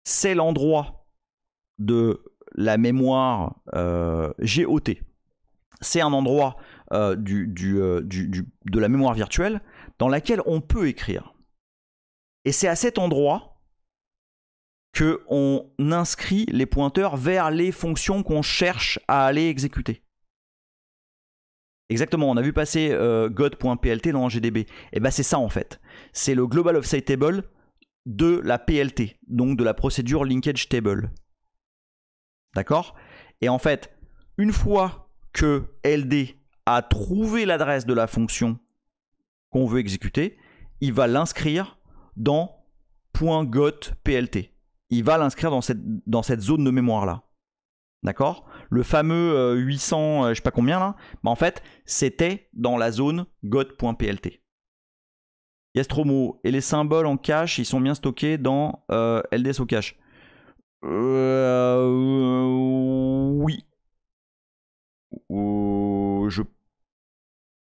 c'est l'endroit de la mémoire GOT. C'est un endroit de la mémoire virtuelle dans laquelle on peut écrire. Et c'est à cet endroit qu'on inscrit les pointeurs vers les fonctions qu'on cherche à aller exécuter. Exactement, on a vu passer God.plt dans GDB. Et bien c'est ça en fait. C'est le Global Offset Table de la PLT, donc de la procédure Linkage Table. D'accord? Et en fait, une fois que LD a trouvé l'adresse de la fonction qu'on veut exécuter, il va l'inscrire dans .got.plt. Il va l'inscrire dans cette zone de mémoire là. D'accord? Le fameux 800, je sais pas combien là, bah en fait, c'était dans la zone got.plt. Yastromo, et les symboles en cache, ils sont bien stockés dans LDS au cache. Oui.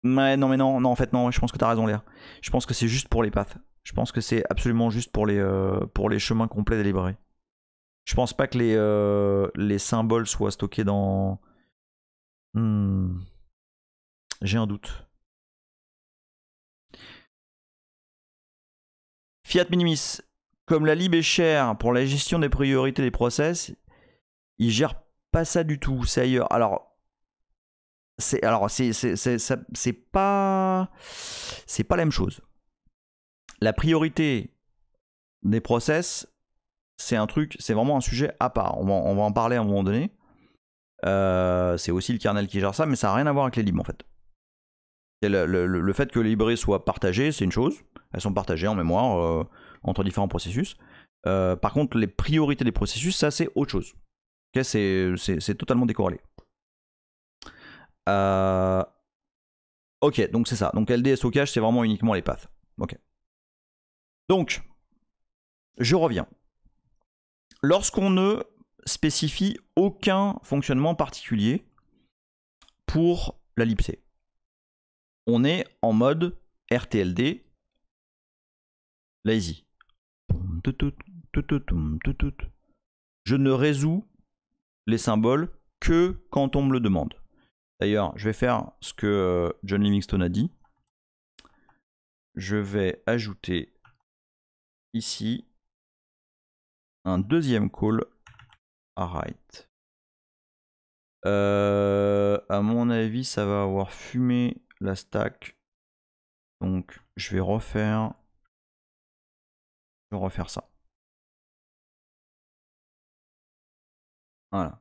Ouais, non, mais non, en fait, non, je pense que t'as raison, Léa. Je pense que c'est juste pour les paths. Je pense que c'est absolument juste pour les chemins complets délivrés. Je pense pas que les symboles soient stockés dans... J'ai un doute. Fiat Minimis, comme la lib est chère pour la gestion des priorités des process, il gère pas ça du tout, c'est ailleurs. Alors, c'est pas la même chose. La priorité des process, c'est un truc, c'est vraiment un sujet à part. On va en parler à un moment donné. C'est aussi le kernel qui gère ça, mais ça n'a rien à voir avec les libs en fait. Le fait que les librairies soient partagées, c'est une chose. Elles sont partagées en mémoire entre différents processus. Par contre, les priorités des processus, ça c'est autre chose. Okay, c'est totalement décorrélé. Ok, donc c'est ça. Donc LDS au cache, c'est vraiment uniquement les paths. Ok. Donc, je reviens. Lorsqu'on ne spécifie aucun fonctionnement particulier pour la libc, on est en mode RTLD lazy. Je ne résous les symboles que quand on me le demande. D'ailleurs, je vais faire ce que John Livingstone a dit. Je vais ajouter ici un deuxième call à write. À mon avis, ça va avoir fumé la stack. Donc, je vais refaire ça. Voilà.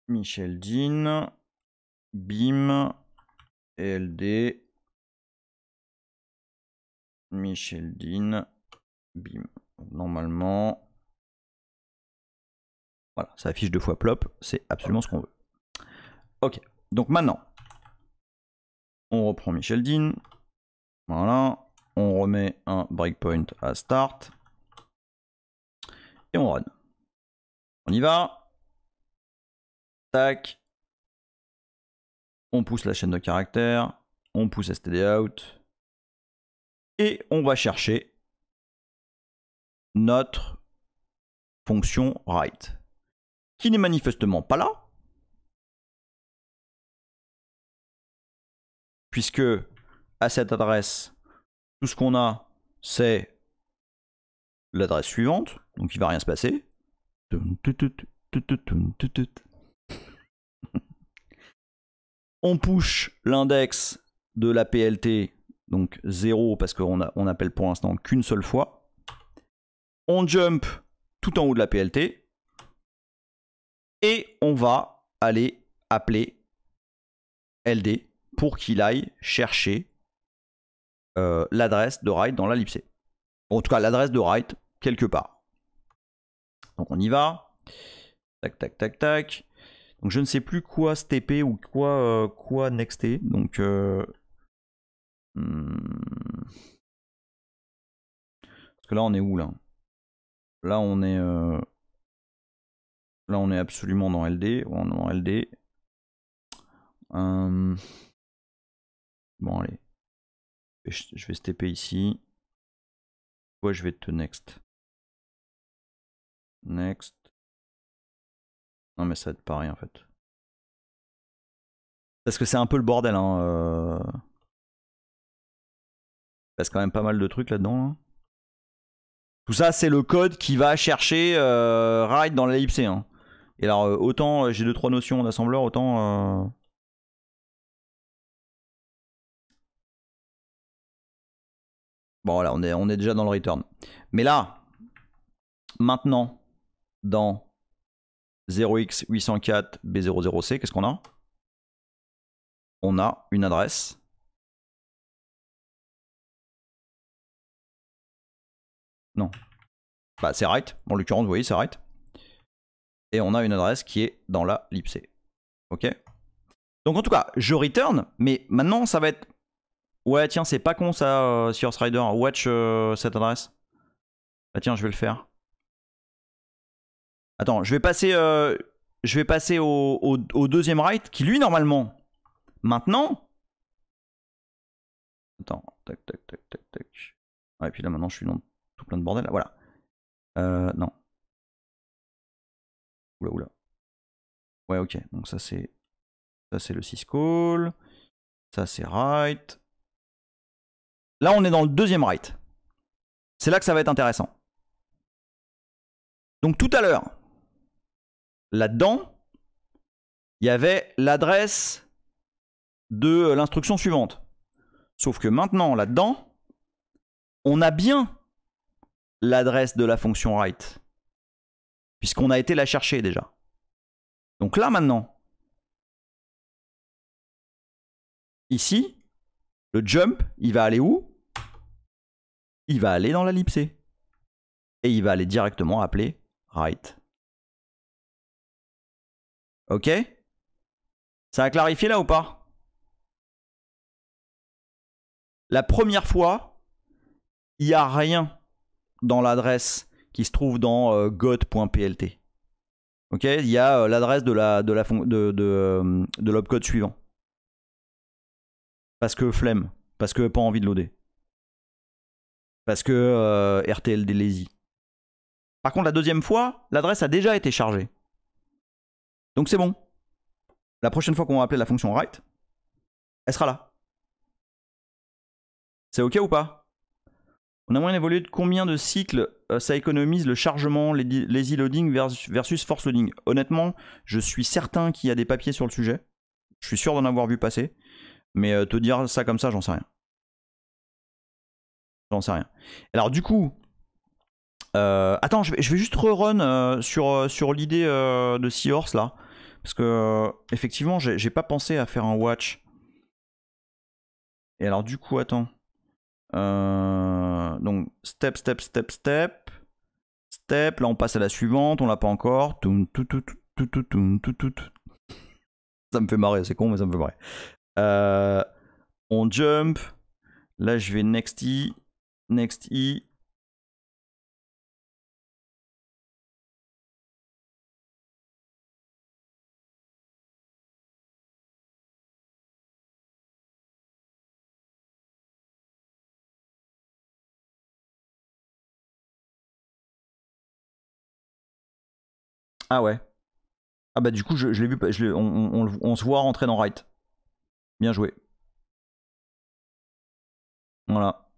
Michel Dean, bim, LD, Michel Dean, bim. Normalement, voilà, ça affiche 2 fois plop, c'est absolument ce qu'on veut. Ok, donc maintenant, on reprend Michel Dean, voilà, on remet un breakpoint à start, et on run. On y va. Tac. On pousse la chaîne de caractères, on pousse stdout, et on va chercher notre fonction write, qui n'est manifestement pas là, puisque à cette adresse, tout ce qu'on a, c'est l'adresse suivante, donc il ne va rien se passer. On push l'index de la PLT, donc 0 parce qu'on appelle pour l'instant qu'une seule fois. On jump tout en haut de la PLT. Et on va aller appeler LD pour qu'il aille chercher l'adresse de write dans la libc. En tout cas, l'adresse de write quelque part. Donc on y va. Tac, tac, tac, tac. Donc je ne sais plus quoi stepper ou quoi nexter. Donc parce que là on est où là? Là on est absolument dans LD. On est dans LD. Bon allez. Je vais stepper ici. Ouais, je vais te next. Next. Non mais ça va être pareil en fait. Parce que c'est un peu le bordel hein. Il passe quand même pas mal de trucs là-dedans. Hein. Tout ça c'est le code qui va chercher write dans la libc. Hein. Et alors autant j'ai 2-3 notions d'assembleur, autant... Bon voilà, on est déjà dans le return. Mais là, maintenant, dans 0x804b00c, qu'est-ce qu'on a? On a une adresse. Non. Bah c'est write. En l'occurrence, vous voyez, c'est write. Et on a une adresse qui est dans la libc. Ok? Donc en tout cas, je return, mais maintenant ça va être... Ouais, tiens, c'est pas con ça, Source Rider. Watch cette adresse. Bah tiens, je vais le faire. Attends, je vais passer au deuxième write qui lui normalement, maintenant... Attends, tac, tac, tac, tac, tac. Ouais, et puis là maintenant je suis dans tout plein de bordel. Là. Voilà. Non. Oula, oula. Ouais, ok. Donc ça c'est le syscall. Ça c'est write. Là on est dans le deuxième write. C'est là que ça va être intéressant. Donc tout à l'heure, là-dedans, il y avait l'adresse de l'instruction suivante. Sauf que maintenant, là-dedans, on a bien l'adresse de la fonction write. Puisqu'on a été la chercher déjà. Donc là, maintenant, ici, le jump, il va aller où? Il va aller dans la libc. Et il va aller directement appeler write. Ok? Ça a clarifié là ou pas? La première fois, il n'y a rien dans l'adresse qui se trouve dans got.plt. Ok, il y a l'adresse de l'opcode suivant. Parce que flemme, parce que pas envie de loader. Parce que RTLD lazy. Par contre, la deuxième fois, l'adresse a déjà été chargée. Donc c'est bon. La prochaine fois qu'on va appeler la fonction write, elle sera là. C'est ok ou pas? On a moyen d'évoluer de combien de cycles ça économise le chargement, lazy loading versus force loading? Honnêtement, je suis certain qu'il y a des papiers sur le sujet. Je suis sûr d'en avoir vu passer. Mais te dire ça comme ça, j'en sais rien. J'en sais rien. Alors du coup... attends, je vais juste rerun sur l'idée de Seahorse là. Parce que effectivement, j'ai pas pensé à faire un watch. Et alors du coup, attends. Donc, step. Step, là on passe à la suivante, on l'a pas encore. Ça me fait marrer, c'est con, mais ça me fait marrer. On jump. Là, je vais next E. Next E. Ah ouais. Ah bah du coup, je l'ai vu, on se voit rentrer dans write. Bien joué. Voilà.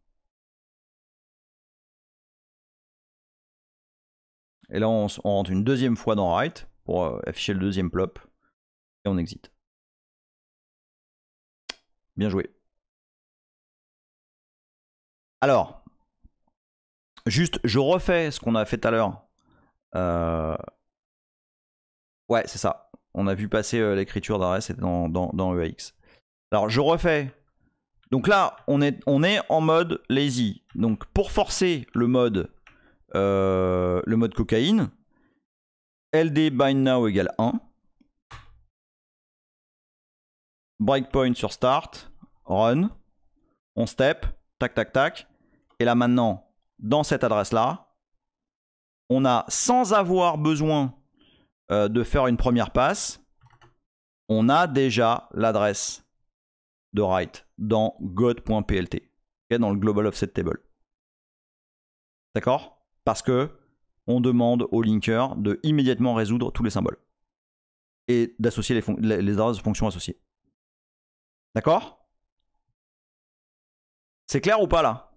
Et là, on rentre une deuxième fois dans write pour afficher le deuxième plop. Et on exit. Bien joué. Alors, juste, je refais ce qu'on a fait tout à l'heure. Ouais, c'est ça. On a vu passer l'écriture d'arrêt, c'était dans EAX. Alors, je refais. Donc là, on est en mode lazy. Donc, pour forcer le mode cocaïne, LD bind now égale 1. Breakpoint sur start, run, on step, tac tac tac. Et là maintenant, dans cette adresse-là, on a, sans avoir besoin de faire une première passe, on a déjà l'adresse de write dans got.plt, dans le global offset table. D'accord? Parce que on demande au linker de immédiatement résoudre tous les symboles et d'associer les adresses de fonctions associées. D'accord? C'est clair ou pas là?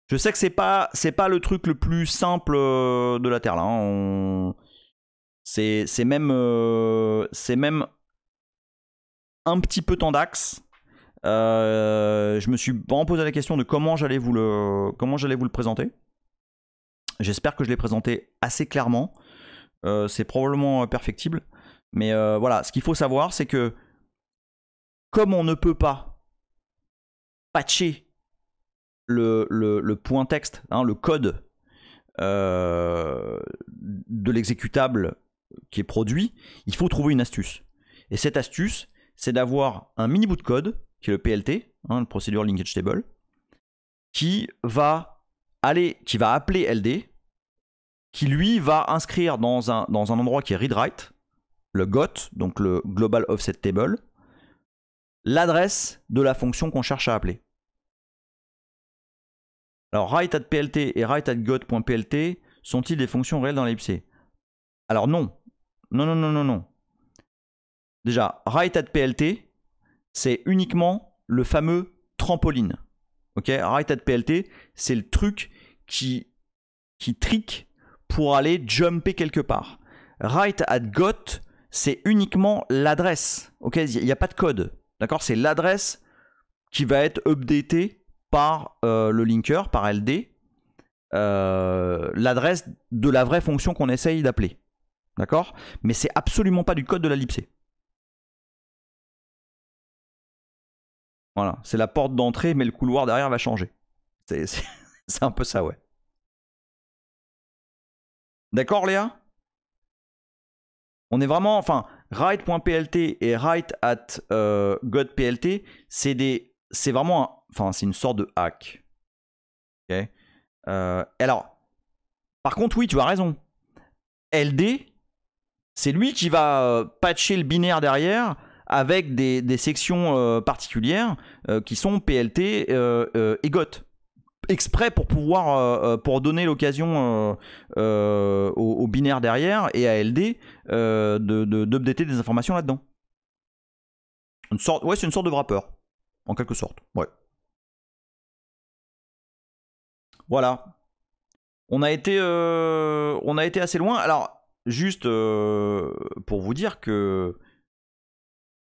Je sais que c'est pas le truc le plus simple de la Terre là. Hein. C'est même un petit peu tendax. Je me suis vraiment posé la question de comment j'allais vous le présenter. J'espère que je l'ai présenté assez clairement. C'est probablement perfectible. Mais voilà, ce qu'il faut savoir, c'est que comme on ne peut pas patcher le point texte, hein, le code de l'exécutable qui est produit, il faut trouver une astuce. Et cette astuce, c'est d'avoir un mini bout de code, qui est le PLT, hein, le Procedure Linkage Table, qui va appeler LD, qui lui va inscrire dans un endroit qui est read-write, le GOT, donc le Global Offset Table, l'adresse de la fonction qu'on cherche à appeler. Alors, write@plt et write@got.plt sont-ils des fonctions réelles dans l'ellipse? Alors non. Non. Déjà, write@plt, c'est uniquement le fameux trampoline. Ok, write@plt, c'est le truc qui trick pour aller jumper quelque part. Write@got, c'est uniquement l'adresse. Ok, il n'y a pas de code. D'accord, c'est l'adresse qui va être updatée par le linker, par LD, l'adresse de la vraie fonction qu'on essaye d'appeler. D'accord? Mais c'est absolument pas du code de la libc. Voilà, c'est la porte d'entrée, mais le couloir derrière va changer. C'est un peu ça, ouais. D'accord, Léa? On est vraiment, enfin, write.plt et write@got.plt, c'est vraiment, enfin, c'est une sorte de hack. Ok. Alors, par contre, oui, tu as raison. LD, c'est lui qui va patcher le binaire derrière avec des sections particulières qui sont PLT et GOT. Exprès pour pouvoir pour donner l'occasion au binaire derrière et à LD d'updater des informations là-dedans. Ouais, c'est une sorte de wrapper, en quelque sorte. Ouais. Voilà. On a été assez loin. Alors, juste pour vous dire que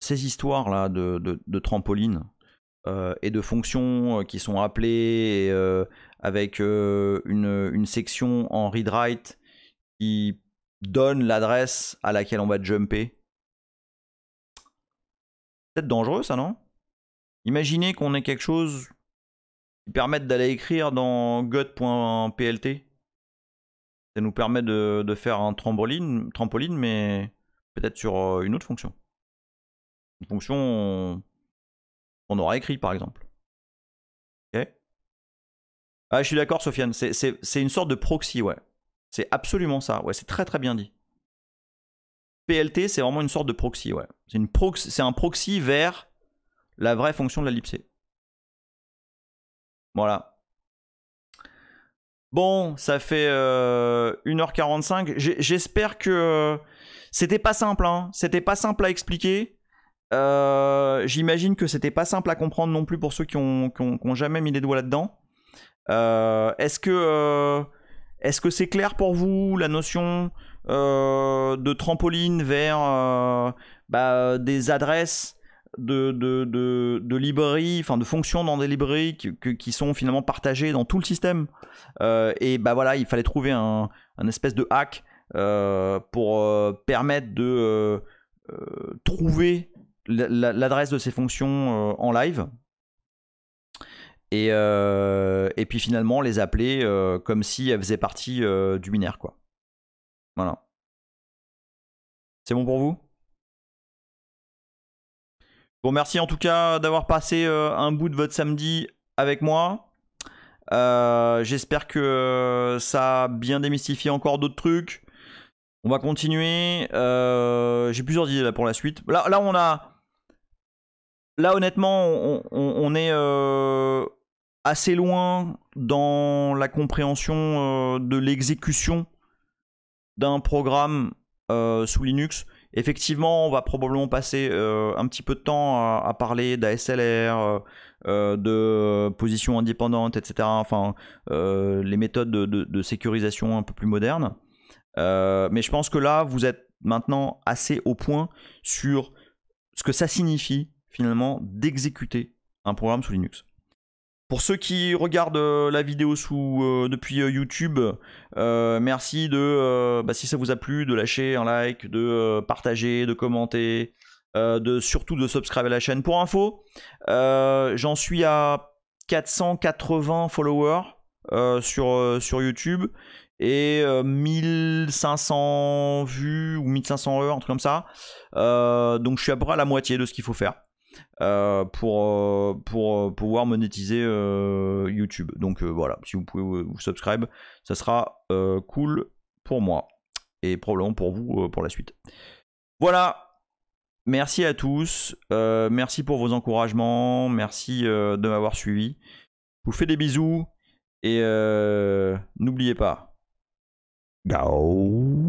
ces histoires-là de trampoline et de fonctions qui sont appelées avec une section en read-write qui donne l'adresse à laquelle on va jumper. C'est peut-être dangereux ça, non? Imaginez qu'on ait quelque chose qui permette d'aller écrire dans got.plt. Ça nous permet de faire un trampoline, mais peut-être sur une autre fonction. Une fonction qu'on aura écrit par exemple. Ok. Ah, je suis d'accord, Sofiane, c'est une sorte de proxy, ouais. C'est absolument ça, ouais, c'est très très bien dit. PLT, c'est vraiment une sorte de proxy, ouais. C'est un proxy vers la vraie fonction de la libc. Voilà. Bon, ça fait 1h45. J'espère que c'était pas simple, hein. C'était pas simple à expliquer. J'imagine que c'était pas simple à comprendre non plus pour ceux qui ont jamais mis les doigts là-dedans. Est-ce que Est-ce que c'est clair pour vous la notion de trampoline vers des adresses de librairies, enfin de fonctions dans des librairies qui sont finalement partagées dans tout le système. Et voilà, il fallait trouver un espèce de hack pour permettre de trouver l'adresse de ces fonctions en live. Et puis finalement les appeler comme si elles faisaient partie du binaire, quoi. Voilà. C'est bon pour vous? Bon, merci en tout cas d'avoir passé un bout de votre samedi avec moi. J'espère que ça a bien démystifié encore d'autres trucs. On va continuer. J'ai plusieurs idées là pour la suite. Là on a... Là honnêtement on est assez loin dans la compréhension de l'exécution d'un programme sous Linux. Effectivement, on va probablement passer un petit peu de temps à parler d'ASLR, de position indépendante, etc. Enfin, les méthodes de sécurisation un peu plus modernes. Mais je pense que là, vous êtes maintenant assez au point sur ce que ça signifie finalement d'exécuter un programme sous Linux. Pour ceux qui regardent la vidéo depuis YouTube, merci de, si ça vous a plu, de lâcher un like, de partager, de commenter, surtout de subscribe à la chaîne. Pour info, j'en suis à 480 followers sur YouTube et 1500 vues ou 1500 heures, un truc comme ça. Donc je suis à peu près à la moitié de ce qu'il faut faire. Pour pouvoir monétiser YouTube. Donc voilà, si vous pouvez vous subscribe, ça sera cool pour moi et probablement pour vous pour la suite. Voilà, merci à tous, merci pour vos encouragements, merci de m'avoir suivi. Je vous fais des bisous et n'oubliez pas, Gao.